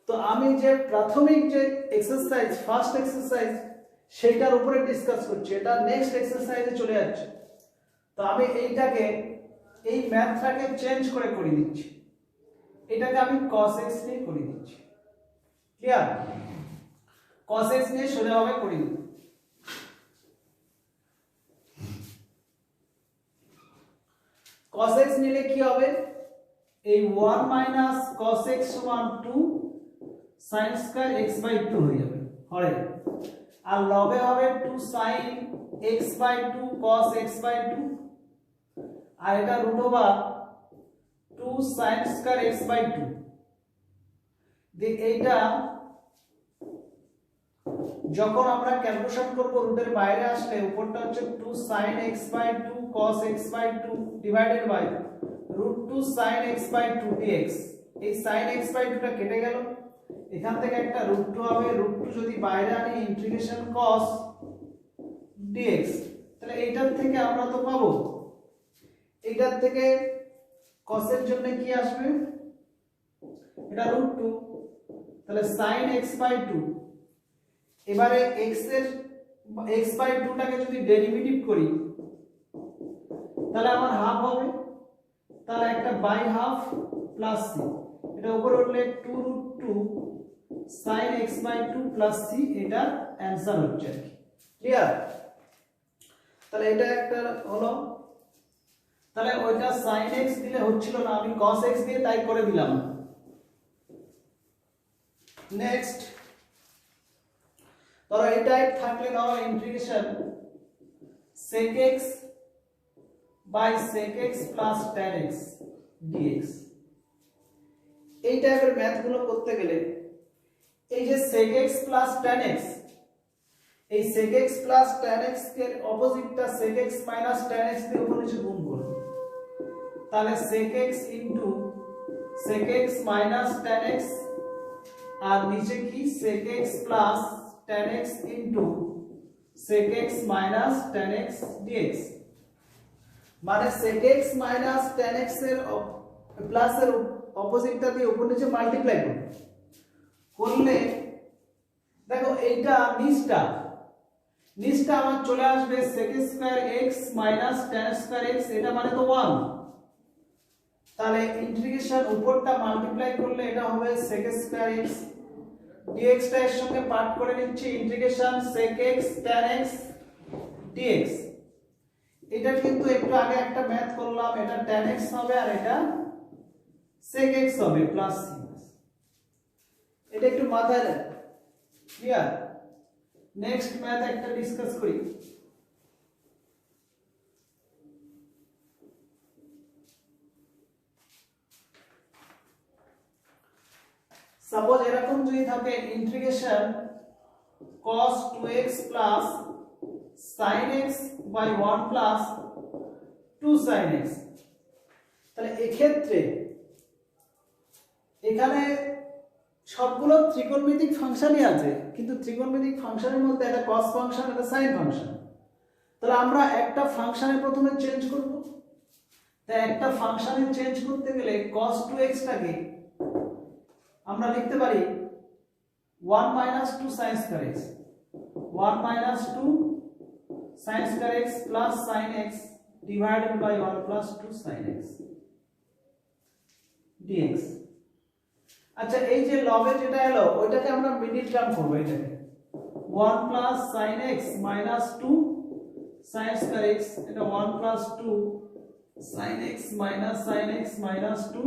Speaker 1: তো আমি যে প্রাথমিক যে এক্সারসাইজ, ফার্স্ট এক্সারসাইজ, সেইটার উপরে ডিসকাস করছি, এটা নেক্সট এক্সারসাইজে চলে যাচ্ছে। তো আমি এইটাকে, এই ম্যাথটাকে চেঞ্জ করে দিচ্ছি, এটাকে আমি cos x নিয়ে করে দিচ্ছি। ক্লিয়ার? cos x নিয়ে সোজাভাবে করে দিই। cos x নিলে কি হবে, এই 1 মাইনাস cos x সমান 2 sin² x/2 হয়ে যাবে হরে, আর লবে হবে 2 sin x/2 cos x/2, আর এটা √2 sin² x/2, এইটা যখন আমরা ক্যালকুলেশন করব রুটের বাইরে আসলে উপরটা হচ্ছে 2 sin x by 2 cos x by 2 divided by √2 sin x by 2 dx। এই sin x বাই 2 টা কেটে গেল, এখান থেকে একটা √2 হবে, √2 যদি বাইরে আনি ইন্টিগ্রেশন cos dx, তাহলে এইটার থেকে আমরা তো পাবো, এইটার থেকে cos এর জন্য কি আসবে, এটা √2, তাহলে sin x বাই 2। এবারে x এর x বাই 2 টাকে যদি ডেরিভেটিভ করি তাহলে আমার হাফ হবে, তাহলে একটা বাই হাফ প্লাস c, এটা উপরে উঠলে 2√2 sin x by 2 plus c, এটা অ্যানসার হচ্ছে। ক্লিয়ার? তাহলে এটা একটা হলো, তাহলে ওইটা sin x দিলে হচ্ছিল না, আমি cos x দিয়ে তাই করে দিলাম। নেক্সট ধরো এটাই থাকলে ধরো integration sec x by sec x plus tan x dx। এই টাইপের ম্যাথ গুলো করতে গেলে এই যে sec x plus tan x, এই sec x plus tan x এর অপোজিটটা sec x minus tan x দিয়ে উপর নিচে গুণ করব, তাহলে sec x into sec x minus tan x, আর নিচে কি sec x plus tan x into sec x minus tan x dx। মানে sec x minus tan x এর প্লাস এর অপোজিটটা দিয়ে উপর নিচে মাল্টিপ্লাই করলে দেখো এইটা নিচটা আমার চলে আসবে sec square x minus tan square x, এটা মানে তো 1, তাহলে ইন্টিগ্রেশন উপরটা মাল্টিপ্লাই করলে এটা হবে sec স্কয়ার x, dx টা এর সঙ্গে পার্ট করে নিচ্ছি, integration sec x tan x dx। এটা কিন্তু একটু আগে একটা ম্যাথ করলাম, এটা tan x হবে আর এটা sec x হবে প্লাস c, এটা একটু মাথায় রাখো। ক্লিয়ার? নেক্সট ম্যাথ একটা ডিসকাস করি। সাপোজ এরকম যদি থাকে integration cos 2x plus sin x by 1 plus 2 sin x, তাহলে এক্ষেত্রে এখানে সবগুলো ত্রিকোণমিতিক ফাংশনই আছে, কিন্তু ত্রিকোণমিতিক ফাংশনের মধ্যে একটা cos ফাংশন একটা sin ফাংশন, তাহলে আমরা একটা ফাংশনে প্রথমে চেঞ্জ করব। তাই একটা ফাংশনে চেঞ্জ করতে গেলে cos 2x টাকে আমরা লিখতে পারি 1 minus 2 sin square x, 1 minus 2 sin square x plus sin x divided by 1 plus 2 sin x dx। আচ্ছা এই যে লবে যেটা এলো ওইটাকে আমরা মিডিল টার্ম করব, এটাকে 1 plus sin x minus 2 sin square x, এটা 1 plus 2 sin x minus sin x minus 2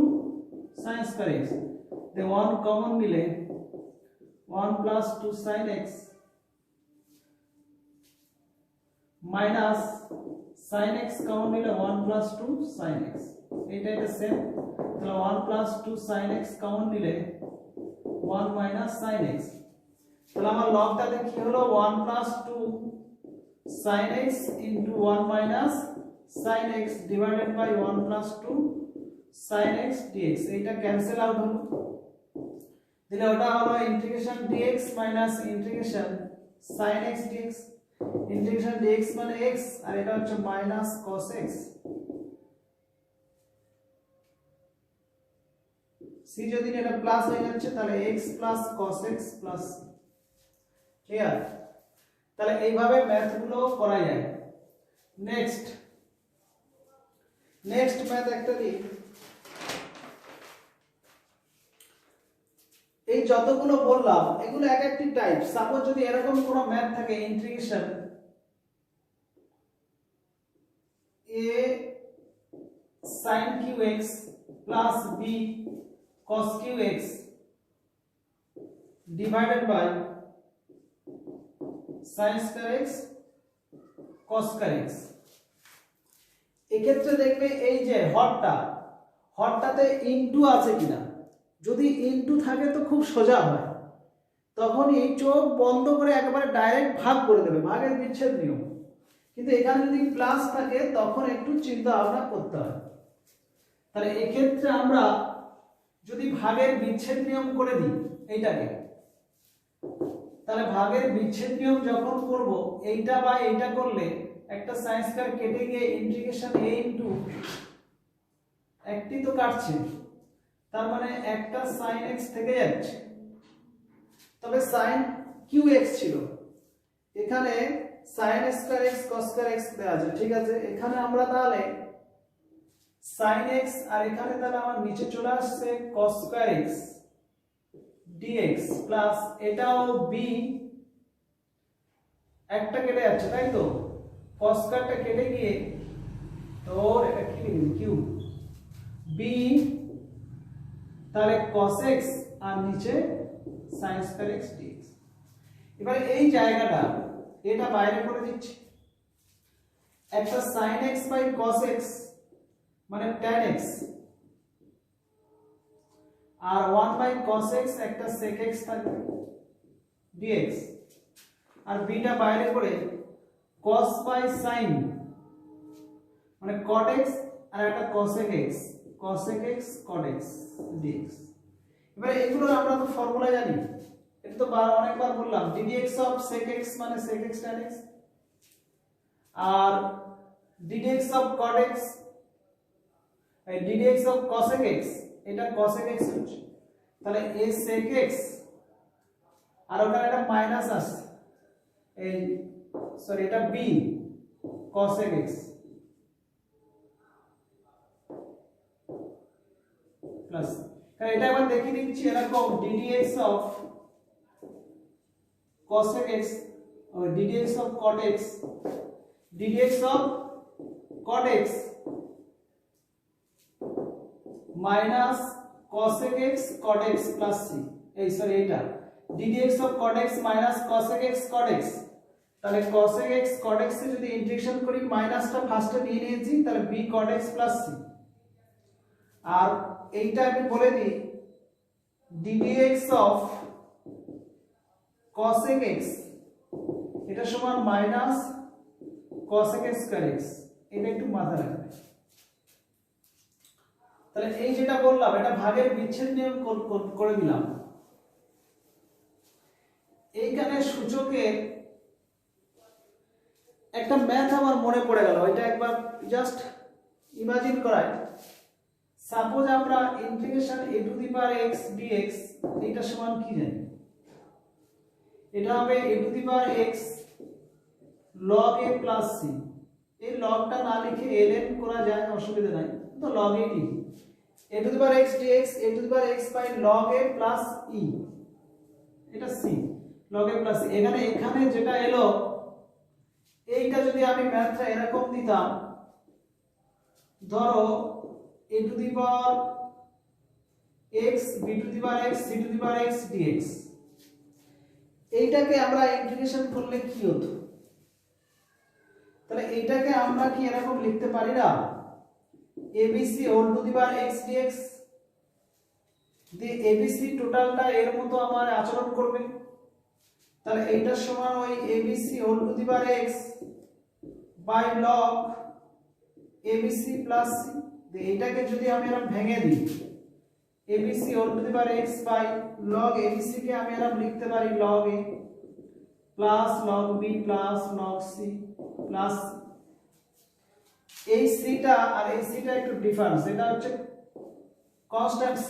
Speaker 1: sin square x, the 1 common নিলে 1 plus 2 sin x minus sin x common নিলে 1 প্লাস 2 sin x, এটা সেম, তাহলে 1 প্লাস 2 sin x কমন নিলে 1 মাইনাস sin x, তাহলে আমার লগটাতে কি হলো 1 plus 2 sin x into 1 minus sin x divided by 1 plus 2 sin x dx। এইটা ক্যান্সেল আউট হলো, দিলে ওটা হলো integration dx minus integration sin x dx, integration dx মানে x আর এটা হচ্ছে মাইনাস cos x, c যদি এটা প্লাস হয়ে যাচ্ছে তাহলে x plus cos x plus c। Clear? তাহলে এইভাবে ম্যাথগুলো করা যায়। নেক্সট ম্যাথ একটা দিই, এই যতগুলো বললাম এগুলো এক একটি টাইপ। সাপোজ যদি এরকম কোনো ম্যাথ থাকে integration a sin qx plus b cos qx divided by sin square x cos square x, এক্ষেত্রে দেখবে এই যে হরটাতে ইনটু আছে কিনা, যদি ইনটু থাকে তো খুব সোজা হয়, তো তখনই চোখ বন্ধ করে একেবারে ডাইরেক্ট ভাগ করে দেবে, ভাগের বিচ্ছেদ নিয়ম। কিন্তু এখানে যদি প্লাস থাকে তখন একটু চিন্তা ভাবনা করতে হয়। তাহলে এক্ষেত্রে আমরা যদি ভাগের বিচ্ছেদ নিয়ম করে দিই এইটাকে, তাহলে ভাগের বিচ্ছেদ নিয়ম যখন করব এইটা বা এইটা করলে একটা সাইন স্কয়ার কেটে গিয়ে ইন্টিগ্রেশন a ইনটু একটি তো কাটছে, তার মানে একটা sin x থেকে যাচ্ছে। তবে sin qx ছিল, এখানে sin square x cos square x দেওয়া আছে, ঠিক আছে। এখানে আমরা তাহলে sin x আর এখানে তাহলে আমার নিচে চলে আসছে cos square x dx plus এটাও b একটা কেটে যাচ্ছে, তাই তো। cos স্কয়ারটা কেটে গিয়ে তোর এটা কি লিখবি q b তাহলে cos x আর নিচে sin স্কয়ার x dx। এবারে এই জায়গাটা এটা বাইরে করে দিচ্ছি, একটা sin x by cos x মানে tan x আর 1 বাই cos x একটা sec x থাকবে dx, আর b টা বাইরে করে cos বাই sin মানে cot x আর একটা cosec x cot x dx। এবারে এগুলো আমরা তো ফর্মুলা জানি, এটা তো অনেকবার বললাম, ddx অফ sec x মানে sec x tan x আর ddx অফ cot x এই ddx অফ cosec x এটা cosec x হচ্ছে, তাহলে a sec x আর ওখানে একটা মাইনাস আছে এই সরি এটা b cosec x প্লাস, তাহলে এটা একবার দেখিয়ে দিচ্ছি এরকম ddx অফ cosec x और ddx of cot x minus cosec x cot x plus c এই সরি এটা ddx of cot x minus cosec x cot x, তাহলে cosec x cot x এ যদি ইন্টিগ্রেশন করি মাইনাসটা ফার্স্টে নিয়ে নিয়েছি, তাহলে b cot x plus c আর এইটা আমি বলে দিই ddx of cosec x এটা সমান minus cosec x square x, এটা একটু মাথায় রাখবে। তাহলে এই যেটা বললাম এটা ভাগের বিচ্ছেদ নিয়ম করে দিলাম। এইখানে সূচকে একটা ম্যাথ আমার মনে পড়ে গেল, এটা একবার জাস্ট ইমাজিন করাই। সাপোজ আমরা integration a to the power x dx এটা সমান কি জানি, এটা হবে a to the power x log a plus c, এই লগটা না লিখে ln করা যায় অসুবিধা নাই, তো log a লিখি a to the power x dx a to the power x by log a plus e এটা c log a plus e। এখানে যেটা এলো এইটা যদি আমি ম্যাথটা এরকম দিতাম, ধরো a to the power x b to the power x c to the power x dx, এইটাকে আমরা ইন্টিগ্রেশন করলে কি হতো, তাহলে এইটাকে আমরা কি এরকম লিখতে পারি না abc whole to the power x dx, the abc টোটালটা এর মতো আমার আচরণ করবে, তাহলে এইটার সমান ওই abc whole to the power x by log abc plus c। এইটাকে যদি আমি এরকম ভেঙে দিই abc whole to the power x by log abc কে আমি এরকম লিখতে পারি log a plus log b plus log c plus এই c টা আর এই c টা একটু ডিফারেন্স, এটা হচ্ছে কনস্ট্যান্ট c।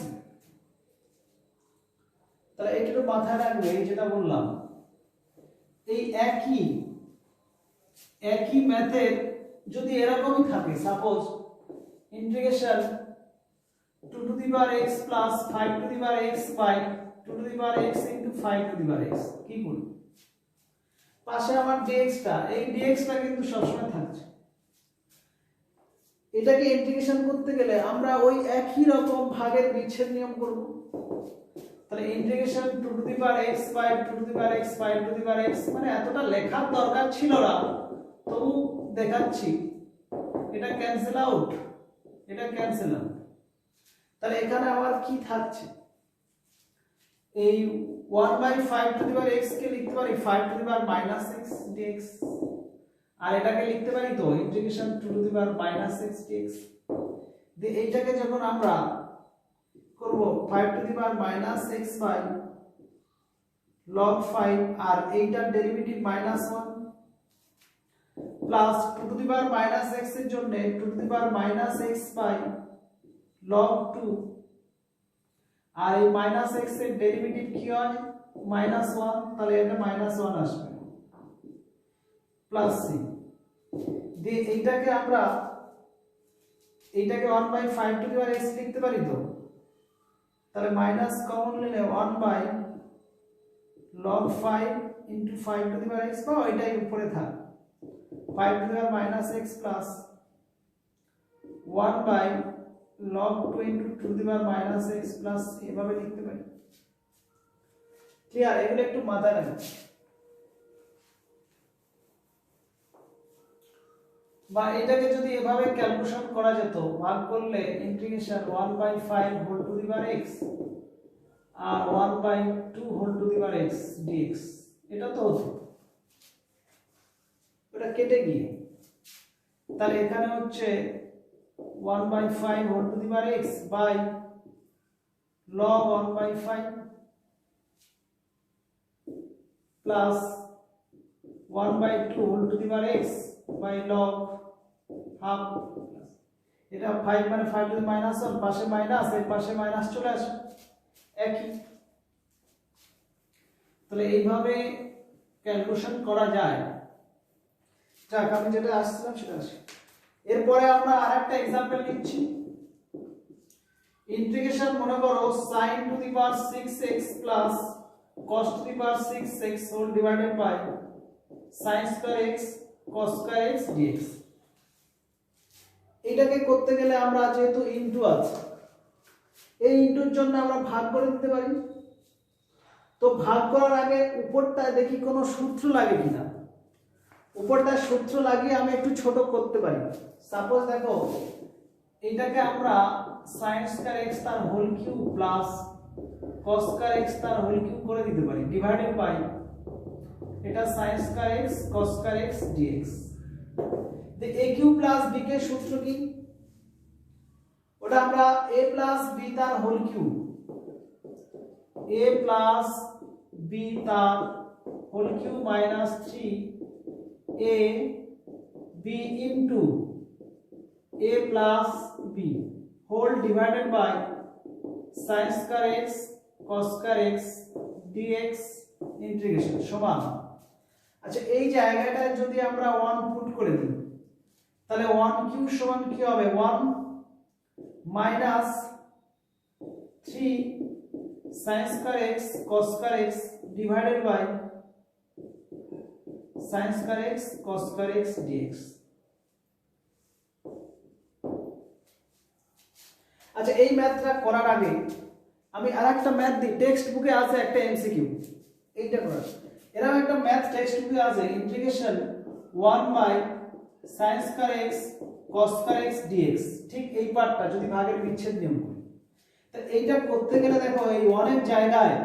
Speaker 1: তাহলে এটা একটু মাথায় রাখবে, এই যেটা বললাম এই একই ম্যাথের যদি এরকমই থাকে, suppose integration 2 to the power x plus 5 to the power x by 2 to the power x into 5 to the power x, কি করব পাশে আমার dx টা, এই dx টা কিন্তু সবসময় থাকছে। এটাকে ইন্টিগ্রেশন করতে গেলে আমরা ওই একই রকম ভাগের বিচ্ছেদ নিয়ম করব। তাহলে integration 2 to the power x by 2 to the power x 5 to the power x, মানে এতটা লেখার দরকার ছিল না, তবু দেখাচ্ছি। এটা ক্যান্সেল আউট, এটা ক্যান্সেল আউট, তাহলে এখানে আবার কি থাকছে, এই 1/5 টু দি পাওয়ার x কে লিখতে পারি 5 to the power minus x dx, আর এটাকে লিখতে পারি তো integration 2 to the power minus x dx। এইটাকে যখন আমরা করব 5 to the power minus x by log 5 আর এইটার derivative minus 1 plus 2 to the power minus x এর জন্য 2 to the power minus x by log 2, আর এই মাইনাস x এর ডেরিভেটিভ কি হয় মাইনাস 1, তাহলে এটা মাইনাস 1 আসবে প্লাস c। দিয়ে এইটাকে আমরা এইটাকে 1/5 টু দি পাওয়ার x লিখতে পারি তো, তাহলে মাইনাস কমন নিলে 1 log 5 into 5 to the power x বা ওইটাই উপরে থাক 5 to the power minus x plus 1 log 2 into 2 to the power minus x plus এভাবে লিখতে পারি। ক্লিয়ার? এগুলো একটু মাথায় রাখবেন। বা এটাকে যদি এভাবে ক্যালকুলেশন করা যেত, ভাগ করলে integration 1/5 whole to the power x আর 1/2 whole to the power x dx, এটা তো হতো, এটা কেটে গিয়ে তাহলে এখানে হচ্ছে 1/5 whole to the power x by log 1/5 plus 1/2 whole to the power x by log half, এটা 5 মানে 5 টু দি মাইনাস 1, পাশে মাইনাস, এর পাশে মাইনাস চলে আসে একই। তাহলে এইভাবে ক্যালকুলেশন করা যায়। যাক, আমি যেটা আসছিলাম সেটা আসি। এরপরে আমরা আরেকটা एग्जांपल নিচ্ছি। ইন্টিগ্রেশন মনে করো sin to the power 6x plus cos to the power 6x whole divided by sin square x cos square x dx। এটাকে করতে গেলে আমরা যেহেতু ইনটু আছে, এই ইনটুর জন্য আমরা ভাগ করে দিতে পারি। তো ভাগ করার আগে উপরটায় দেখি কোনো সূত্র লাগে কিনা, উপরটা সূত্র লাগিয়ে আমি একটু ছোট করতে পারি। সাপোজ দেখো এইটাকে আমরা sin স্কয়ার x তার whole cube plus cos square x তার হোল কিউব করে দিতে পারি ডিভাইডেড বাই এটা sin square x cos square x dx। তো a কিউব প্লাস b কে সূত্র কি, ওটা আমরা a প্লাস b তার whole cube, a plus b তার whole cube minus 3 a b into a plus b whole divided by sin square x cos square x dx integration সমান। আচ্ছা, এই জায়গাটায় যদি আমরা 1 পুট করে দিই তাহলে 1 কিউব সমান কি হবে 1 minus 3 sin square x cos square x divided by sin square x cos square x dx। আচ্ছা, এই ম্যাথটা করার আগে আমি আরেকটা ম্যাথ দিই, টেক্সট বুকে আছে একটা এমসিকিউ, এইটা করার। এরকম একটা ম্যাথ টেক্সট বুকে আছে integration 1 sin square x cos square x dx, ঠিক এই পার্টটা যদি ভাগের বিচ্ছেদ নিয়ম করি, তো এইটা করতে গেলে দেখো এই 1 এর জায়গায়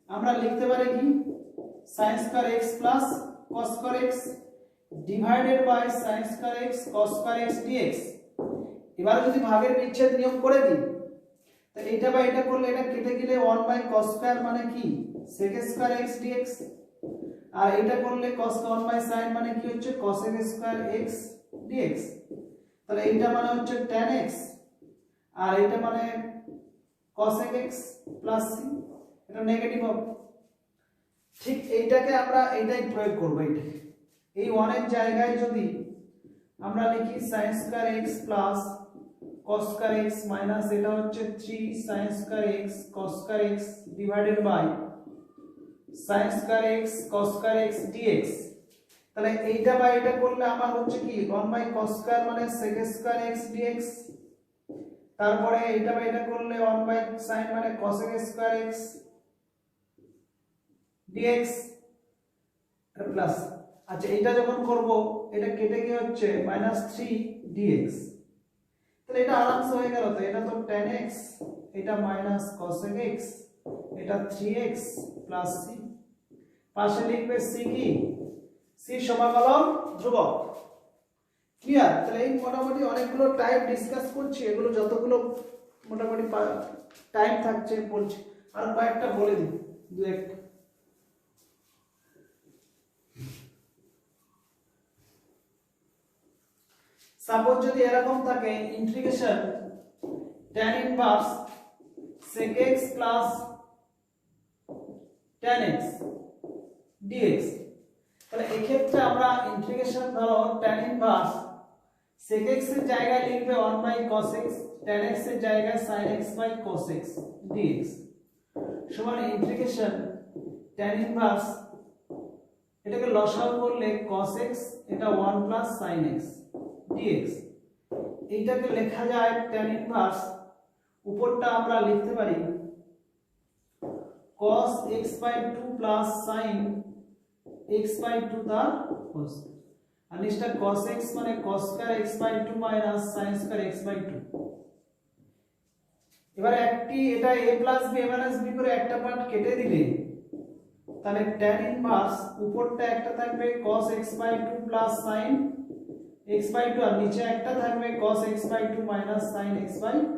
Speaker 1: আমরা লিখতে পারি কি sin square x plus cos square x divided by sin square x cos square x dx। এবারে যদি ভাগের বিচ্ছেদ নিয়ম করে দিই তো এইটা বাই এটা করলে এটা কেটে গেলে 1 cos স্কয়ার মানে কি sec স্কয়ার x dx, আর এটা করলে cos 1 sin মানে কি হচ্ছে cos স্কয়ার x dx। তাহলে এইটা মানে হচ্ছে tan x আর এটা মানে cos x প্লাস c, এটা নেগেটিভ হবে। ঠিক এইটাকে আমরা এইটাই প্রয়োগ করব। এই 1 এর জায়গায় যদি আমরা লিখি sin square x plus cos square x minus এটা হচ্ছে 3 sin square x cos square x divided by sin square x cos square x dx। তাহলে এইটা বাই এটা করলে আমার হচ্ছে কি 1 cos স্কয়ার মানে sec স্কয়ার x dx, তারপরে এইটা বাই এটা করলে 1 sin মানে cos square x dx plus. আচ্ছা, এটা যখন করব এটা কেটে গিয়ে হচ্ছে -3 dx, তাহলে এটা আরামসে হয়ে গেল। তো এটা তো tan x, এটা cos x এটা 3x প্লাস c, পাশে লিখবে c কি, c সমাকলন ধ্রুবক। ক্লিয়ার? তাহলে এই মোটামুটি অনেকগুলো টাইপ ডিসকাস করছি, এগুলো যতগুলো মোটামুটি টাইম থাকছে বলছি, আর কয়েকটা বলে দিই, দু একটা। সাপোজ যদি এরকম থাকে integration tan inverse sec x plus tan x dx, তাহলে এই ক্ষেত্রে আমরা ইন্টিগ্রেশন ধরো tan ইনভার্স sec x এর জায়গায় লিখবে 1 by cos x, tan x এর জায়গায় sin x by cos x dx সমান ইন্টিগ্রেশন tan ইনভার্স, এটাকে লসাগু করলে cos x, এটা 1 প্লাস sin x dx, এইটাকে লেখা যায় tan ইনভার্স, উপরটা আমরা লিখতে পারি cos x by 2 plus sin x by 2 the whole, আর নিচটা cos x মানে cos square x by 2 minus sin square x by 2। এবারে একটি এটা a plus b minus b করে একটা পার্ট কেটে দিলে তাহলে tan ইনভার্স উপরটা একটা থাকবে cos x by 2 plus sin x by 2, আর নিচে একটা থাকবে cos x by 2 minus sin x by 2।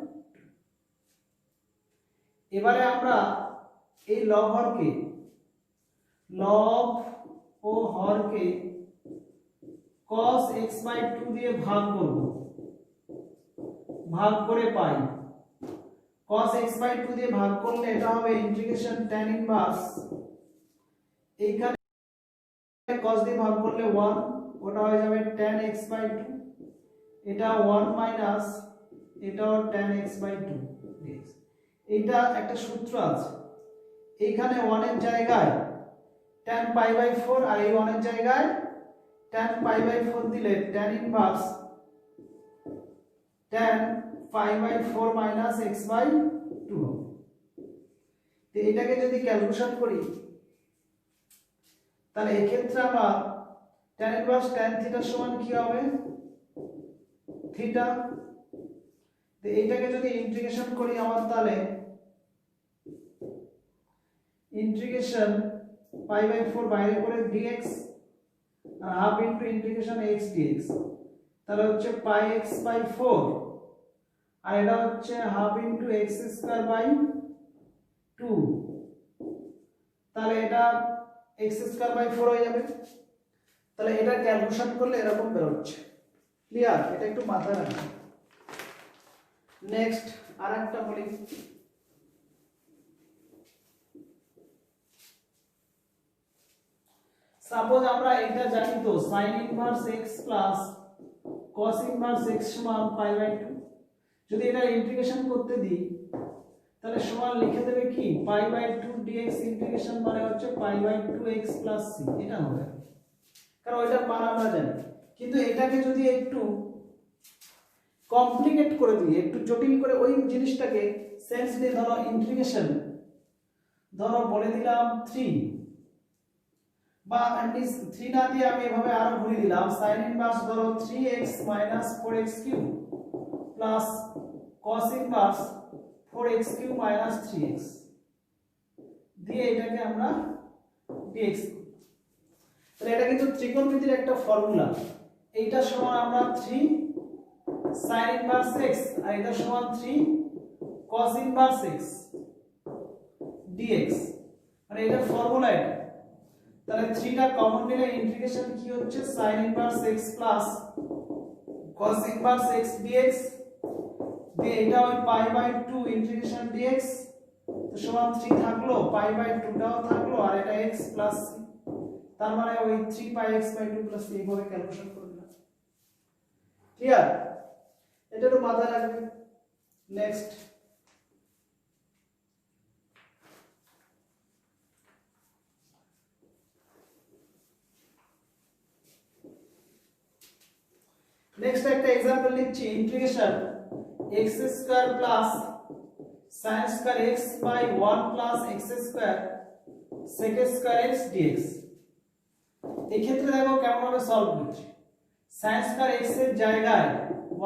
Speaker 1: এবারে আমরা এই লব হরকে, লব ও হরকে cos x বাই 2 দিয়ে ভাগ করব, ভাগ করে পাই cos x বাই 2 দিয়ে ভাগ করলে এটা হবে ইন্টিগ্রেশন tan ইনভার্স, এইখানে cos দিয়ে ভাগ করলে 1, ওটা হয়ে যাবে tan x বাই 2, এটা 1 মাইনাস এটাও tan x বাই 2 dx। এইটা একটা সূত্র আছে, এইখানে 1 এর জায়গায় tan পাই বাই 4 আর এই 1 এর জায়গায় tan পাই বাই 4 দিলে tan inverse tan pi by 4 minus x by 2 হবে। তো এটাকে যদি ক্যালকুলেশন করি তাহলে এই ক্ষেত্রে আমরা tan ইনভার্স tan থিটা সমান কি হবে, থিটা। তো এইটাকে যদি ইন্টিগ্রেশন করি আমরা তাহলে ইন্টিগ্রেশন পাই বাই 4 বাইরে করে dx আর half into integration x dx, তাহলে হচ্ছে পাই x বাই 4, আর এটা হচ্ছে half into x square by 2, তাহলে এটা x স্কয়ার বাই 4 হয়ে যাবে। তাহলে এটা ক্যালকুলেশন করলে এরকম বের হচ্ছে। ক্লিয়ার? এটা একটু মাথায় রাখবেন। নেক্সট আরেকটা বলি, সাপোজ আমরা এটা জানি তো sin inverse x plus cos inverse x সমান পাই বাই 2, যদি এটা ইন্টিগ্রেশন করতে দিই তাহলে সমান লিখে দেবে কি পাই বাই 2 dx ইন্টিগ্রেশন মানে হচ্ছে pi by 2x plus c, এটা হবে, কারণ ওইটার মান আমরা জানি। কিন্তু এটাকে যদি একটু কমপ্লিকেট করে দিই, একটু জটিল করে ওই জিনিসটাকে সেন্স দিয়ে ধরো ইন্টিগ্রেশন, ধরো বলে দিলাম 3 বা 3 না দিয়ে আমি এভাবে আরো ঘুরিয়ে দিলাম sin ইনভার্স ধরো 3x 4x³ plus cos inverse 4x³ 3x দিয়ে এটাকে আমরা dx, তাহলে এটা কিন্তু ত্রিকোণমিতির একটা ফর্মুলা। এইটা সমান আমরা 3 sin ইনভার্স x আর এটা সমান 3 cos ইনভার্স x dx, মানে এটা ফর্মুলা এটা। তাহলে 3 টা কমন নিলে ইন্টিগ্রেশন কি হচ্ছে sin inverse x plus cos inverse x dx, দিয়ে এটা ওই পাই বাই 2 ইন্টিগ্রেশন dx, তো সমান 3 থাকলো, পাই বাই 2 টাও থাকলো, আর এটা x প্লাস c, তার মানে ওই 3 পাই x বাই 2 প্লাস c এইভাবে ক্যালকুলেশন করে দিলাম। ক্লিয়ার? এটা একটু মাথায় রাখবেন। নেক্সট একটা एग्जांपल লিখছি, integration x square plus sin square x by 1 plus x square sec square x dx। এই ক্ষেত্রে দেখো কেমন ভাবে সলভ করছি, sin স্কয়ার x এর জায়গায়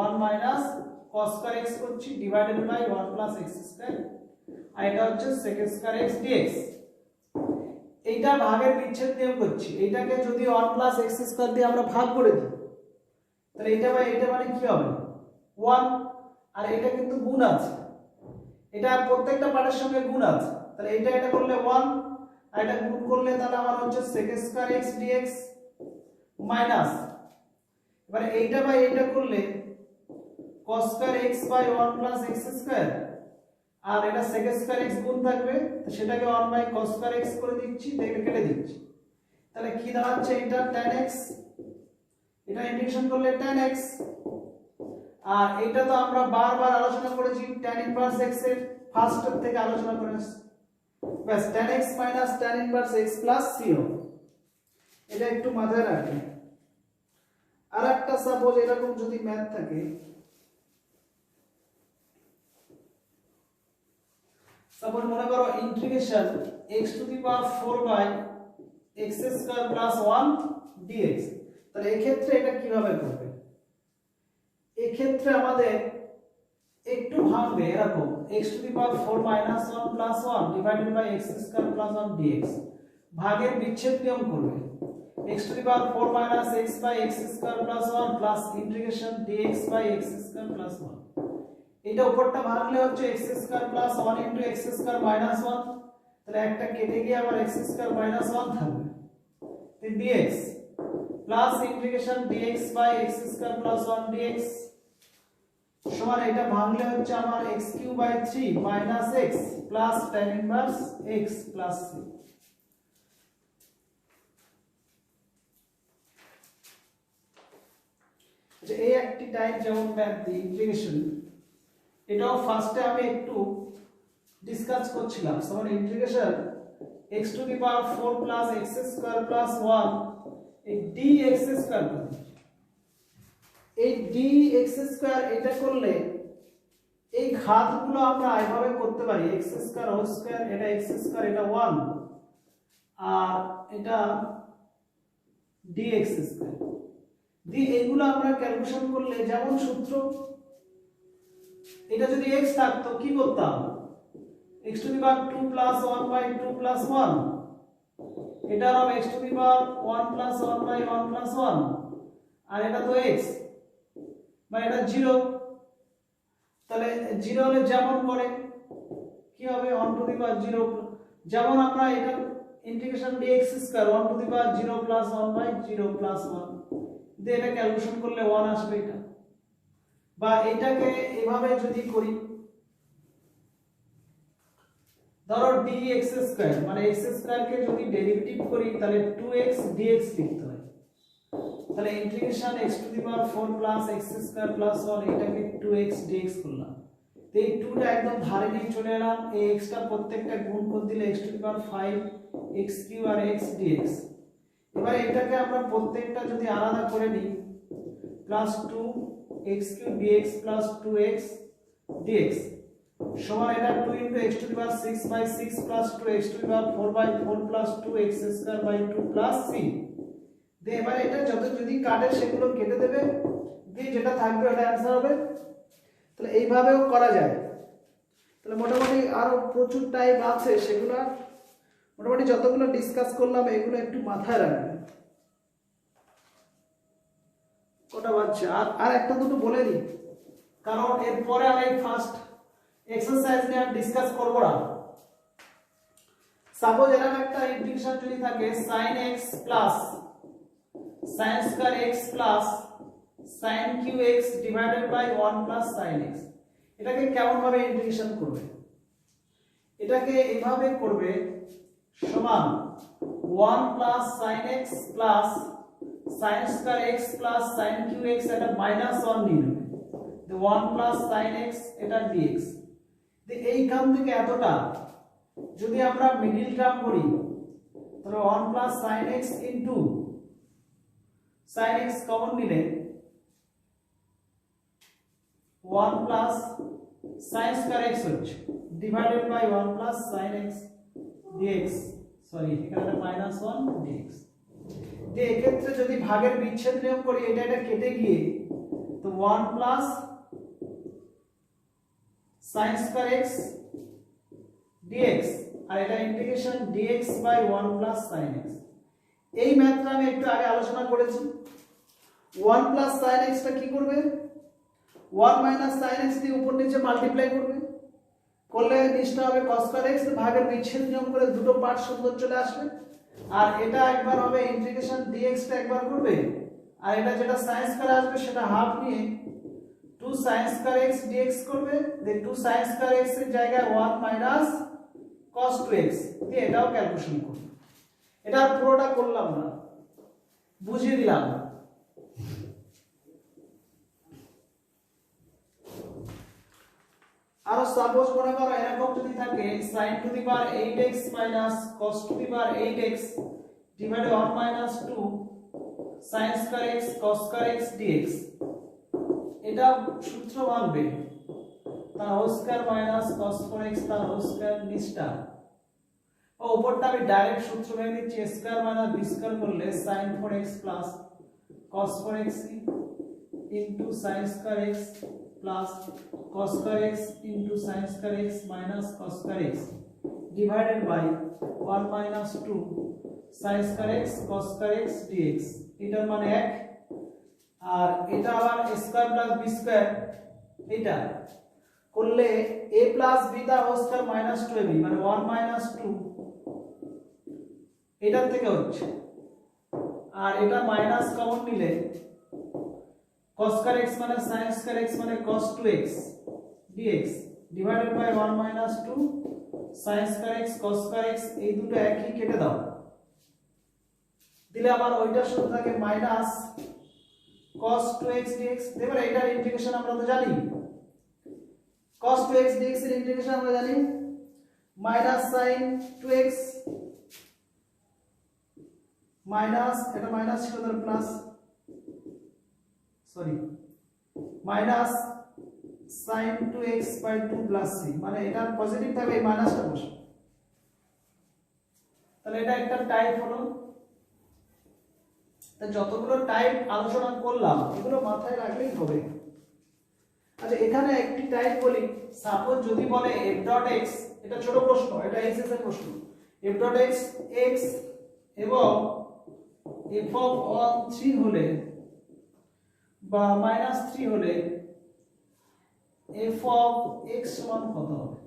Speaker 1: 1 মাইনাস cos স্কয়ার x করছি divided by 1 plus x square আর এটা হচ্ছে sec স্কয়ার x dx। এইটা ভাগের বিচ্ছেদ নিয়ম করছি, এইটাকে যদি 1 প্লাস x স্কয়ার দিয়ে আমরা ভাগ করে দিই তাহলে এটা বাই এটা মানে কি হবে 1, আর এটা কিন্তু গুণ আছে, এটা প্রত্যেকটা পার্টের সঙ্গে গুণ আছে, তাহলে এটা করলে 1 আর এটা গুণ করলে তাহলে আমার হচ্ছে sec square x dx minus, এবারে এইটা বাই এটা করলে cos square x by 1 plus x square, আর এটা sec স্কয়ার x গুণ থাকবে তো সেটাকে 1 বাই cos স্কয়ার x করে দিচ্ছি, দেখে কেটে দিচ্ছি, তাহলে কি দাঁড়াচ্ছে এটা tan x, এটা ইন্টিগ্রেশন করলে tan x, আর এটা তো আমরা বারবার আলোচনা করেছি tan ইনভার্স x এর ফার্স্ট থেকে আলোচনা করেছি, বাস tan x minus tan inverse x plus c হবে। এটা একটু মাথায় রাখবেন। আরেকটা সাপোজ এরকম যদি ম্যাথ থাকে, সাপোজ মনে করো integration x to the power 4 by x square plus 1 dx, তাহলে এই ক্ষেত্রে এটা কিভাবে করবে? এই ক্ষেত্রে আমাদের একটু ভাঙবে এরকম x to the power 4 minus 1 plus 1 divided by x square plus 1 dx, ভাগের বিচ্ছেদ নিয়ম করবে x to the power 4 minus x by x square plus 1 plus integration dx by x square plus 1, এটা উপরটা ভাঙলে হচ্ছে x square plus 1 into x square minus 1, তাহলে একটা কেটে গিয়ে আবার x স্কয়ার মাইনাস 1 থাকবে, তাই dx plus integration dx by x square plus 1 dx সমান এটা ভাঙলে হচ্ছে আমার x cube by 3 minus x plus tan inverse x plus c। আচ্ছা, এই একটি টাইপ যেমন ম্যাথ দি ইন্টিগ্রেশন, এটাও ফার্স্টে আমি একটু ডিসকাস করছিলাম, সমান integration x to the power 4 plus x square plus 1 এই dx স্কয়ার, এই dx স্কয়ার এটা করলে এই ঘাতগুলো আমরা এইভাবে করতে পারি, x স্কয়ার হোল স্কয়ার, এটা x স্কয়ার, এটা 1 আর এটা dx স্কয়ার দিয়ে এগুলো আমরা ক্যালকুলেশন করলে যেমন সূত্র, এটা যদি x থাকতো কি করতাম x to the power 2 plus 1 by 2 plus 1, এটা হবে x to the power 1 plus 1 by 1 plus 1, আর এটা তো x বা এটা 0, তাহলে 0 হলে যেমন করে কি হবে 1 টু দি পাওয়ার 0, যেমন আমরা এটা integration dx square 1 to the power 0 plus 1 by 0 plus 1 দিয়ে এটা ক্যালকুলেশন করলে 1 আসবে, এটা বা এটাকে এভাবে যদি করি ধরো dx স্কয়ার মানে x স্কয়ার কে যদি ডেরিভেটিভ করি তাহলে 2x dx লিখতে হয়, তাহলে integration x to the power 4 plus x square plus 1 এটাকে 2x dx করলাম, তো এই 2 টা একদম ধারে নিয়ে চলে এলাম, এই x টা প্রত্যেকটা গুণ করে দিলে x to the power 5 x cube আর x dx, এবারে এটাকে আমরা প্রত্যেকটা যদি আলাদা করে নিই plus 2 x cube dx plus 2x dx সমান এটা 2 into x to the power 6 by 6 plus 2x to the power 4 by 4 plus 2x square by 2 plus c দিয়ে এবারে এটা যত যদি কাটে সেগুলো কেটে দেবে দিয়ে যেটা থাকবে ওটা आंसर হবে। তাহলে এইভাবেও করা যায়। তাহলে মোটামুটি আরো প্রচুর টাইপ আছে, সেগুলো মোটামুটি যতগুলো ডিসকাস করলাম এগুলো একটু মাথায় রাখবেন। কোটা বাচ্চা আর একটা দুটো বলে দিই, কারণ এরপরে আমি ফার্স্ট এক্সারসাইজ নিয়ে আর ডিসকাস করব না। সাপোজ এরকম একটা ইন্টিগ্রেশন যদি থাকে sin x plus sin square x plus sin qx divided by 1 plus sin x, এটাকে কেমন ভাবে ইন্টিগ্রেশন করবে? এটাকে এইভাবে করবে সমান 1 plus sin x plus sin square x plus sin qx এটা মাইনাস 1 নিয়ে নেবে, তো 1 প্লাস sin x এটা dx। তো এইখান থেকে এতটা যদি আমরা মিডল টার্ম করি তাহলে 1 plus sin x into sin x common নিলে 1 প্লাস sin স্কয়ার x হচ্ছে divided by 1 plus sin x dx, sorry এখানে মাইনাস 1 dx। যে এক্ষেত্রে যদি ভাগের বিচ্ছেদ নিয়ম করি এটা কেটে গিয়ে তো 1 plus sin square x dx আর এটা integration dx by 1 plus sin x। এই ম্যাথটা আমি একটু আগে আলোচনা করেছি। 1 প্লাস sin x টা কি করবে, 1 মাইনাস sin x দিয়ে উপর নিচে মাল্টিপ্লাই করবে, করলে নিচটা হবে cos স্কয়ার x, ভাগের বিচ্ছেদ নিয়ম করে দুটো পার্ট সুন্দর চলে আসবে। আর এটা একবার হবে ইন্টিগ্রেশন dx টা একবার করবে, আর এটা যেটা sin স্কয়ার আসবে সেটা হাফ নিয়ে 2 sin স্কয়ার x dx করবে, দেন 2 sin স্কয়ার x এর জায়গায় 1 মাইনাস cos 2x দিয়ে এটাও ক্যালকুলেশন করব। এটা পুরোটা করলাম না, বুঝিয়ে দিলাম। আর সাপোজ মনে করো এরকম যদি থাকে sin to the power 8x minus cos to the power 8x divided 1 minus 2 sin square x cos square x dx, এটা সূত্র ভাঙবে, তার whole square minus cos 4x তার হোল স্কয়ার নিচটা, ও উপরটা আমি ডাইরেক্ট সূত্র ভেঙে দিচ্ছি, a square minus b square করলে sin 4x plus cos 4x into sin square x plus cos square x into sin square x minus cos square x divided by 1 minus 2 sin square x cos square x dx, এটার মানে 1। আর এটা আবার a square plus b square, এটা করলে a plus b the whole square minus 2ab মানে 1 মাইনাস 2 এটার থেকে হচ্ছে, আর এটা মাইনাস কমন নিলে cos স্কয়ার x মানে sin স্কয়ার x মানে cos 2x dx divided by 1 minus 2 sin square x cos square x, এই দুটো একই কেটে দাও, দিলে আবার ওইটার সাথে থাকে মাইনাস cos 2x dx। এবার এটার ইন্টিগ্রেশন আমরা তো জানি, cos 2x dx এর ইন্টিগ্রেশন আমরা জানি মাইনাস sin 2x মাইনাস, এটা মাইনাস ছিল তার plus, sorry minus sin 2x by 2 plus c, মানে এটা পজিটিভ থাকবে, এই মাইনাসটা বসে, তাহলে এটা একটা টাইপ হলো। তা যতগুলো টাইপ আলোচনা করলাম এগুলো মাথায় রাখলেই হবে। আচ্ছা এখানে একটি টাইপ বলি, সাপোজ যদি বলে f ডট x, এটা ছোট প্রশ্ন, এটা এক্সএস এর প্রশ্ন, f ডট x x এবং f অফ 3 হলে বা মাইনাস 3 হলে f অফ x সমান কত হবে।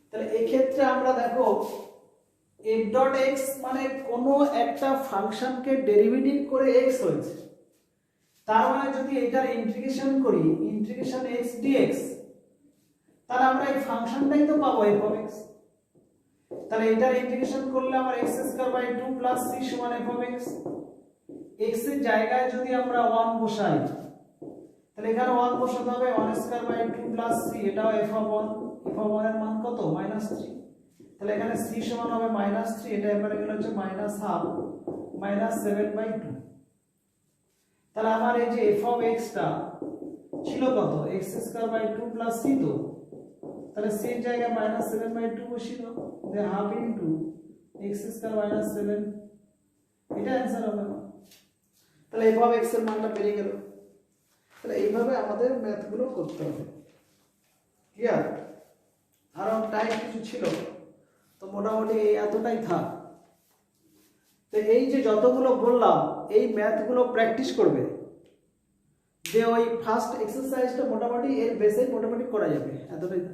Speaker 1: তাহলে এই ক্ষেত্রে আমরা দেখো f ডট x মানে কোনো একটা ফাংশনকে ডেরিভেটিভ করে x হয়েছে, তার মানে যদি এটার ইন্টিগ্রেশন করি ইন্টিগ্রেশন x dx, তাহলে আমরা এই ফাংশনটাই তো পাবো f অফ x। তাহলে এটার ইন্টিগ্রেশন করলে আমার x square by 2 plus c সমান f অফ x। x এর জায়গায় যদি আমরা 1 বসাই তাহলে এখানে 1 বসাতে হবে 1 স্কয়ার বাই 2 প্লাস c, এটাও f অফ 1, f অফ 1 এর মান কত মাইনাস 3, তাহলে এখানে c সমান হবে মাইনাস 3, এটা এবারে গেল হচ্ছে মাইনাস হাফ মাইনাস 7 বাই 2। তাহলে আমার এই যে f অফ x টা ছিল কত x square by 2 plus c, তো তাহলে c এর জায়গায় মাইনাস 7 বাই 2 বসিয়ে দাও, then half into x square minus 7, এটা आंसर হবে। তাহলে f অফ x এর মানটা বেরিয়ে গেল। তাহলে এইভাবে আমাদের ম্যাথগুলো করতে হবে, ক্লিয়ার? আর টাইপ কিছু ছিল তো মোটামুটি এতটাই থাক। তো এই যে যতগুলো বললাম এই ম্যাথগুলো প্র্যাকটিস করবে, যে ওই ফার্স্ট এক্সারসাইজটা মোটামুটি এর বেসে মোটামুটি করা যাবে, এতটাই।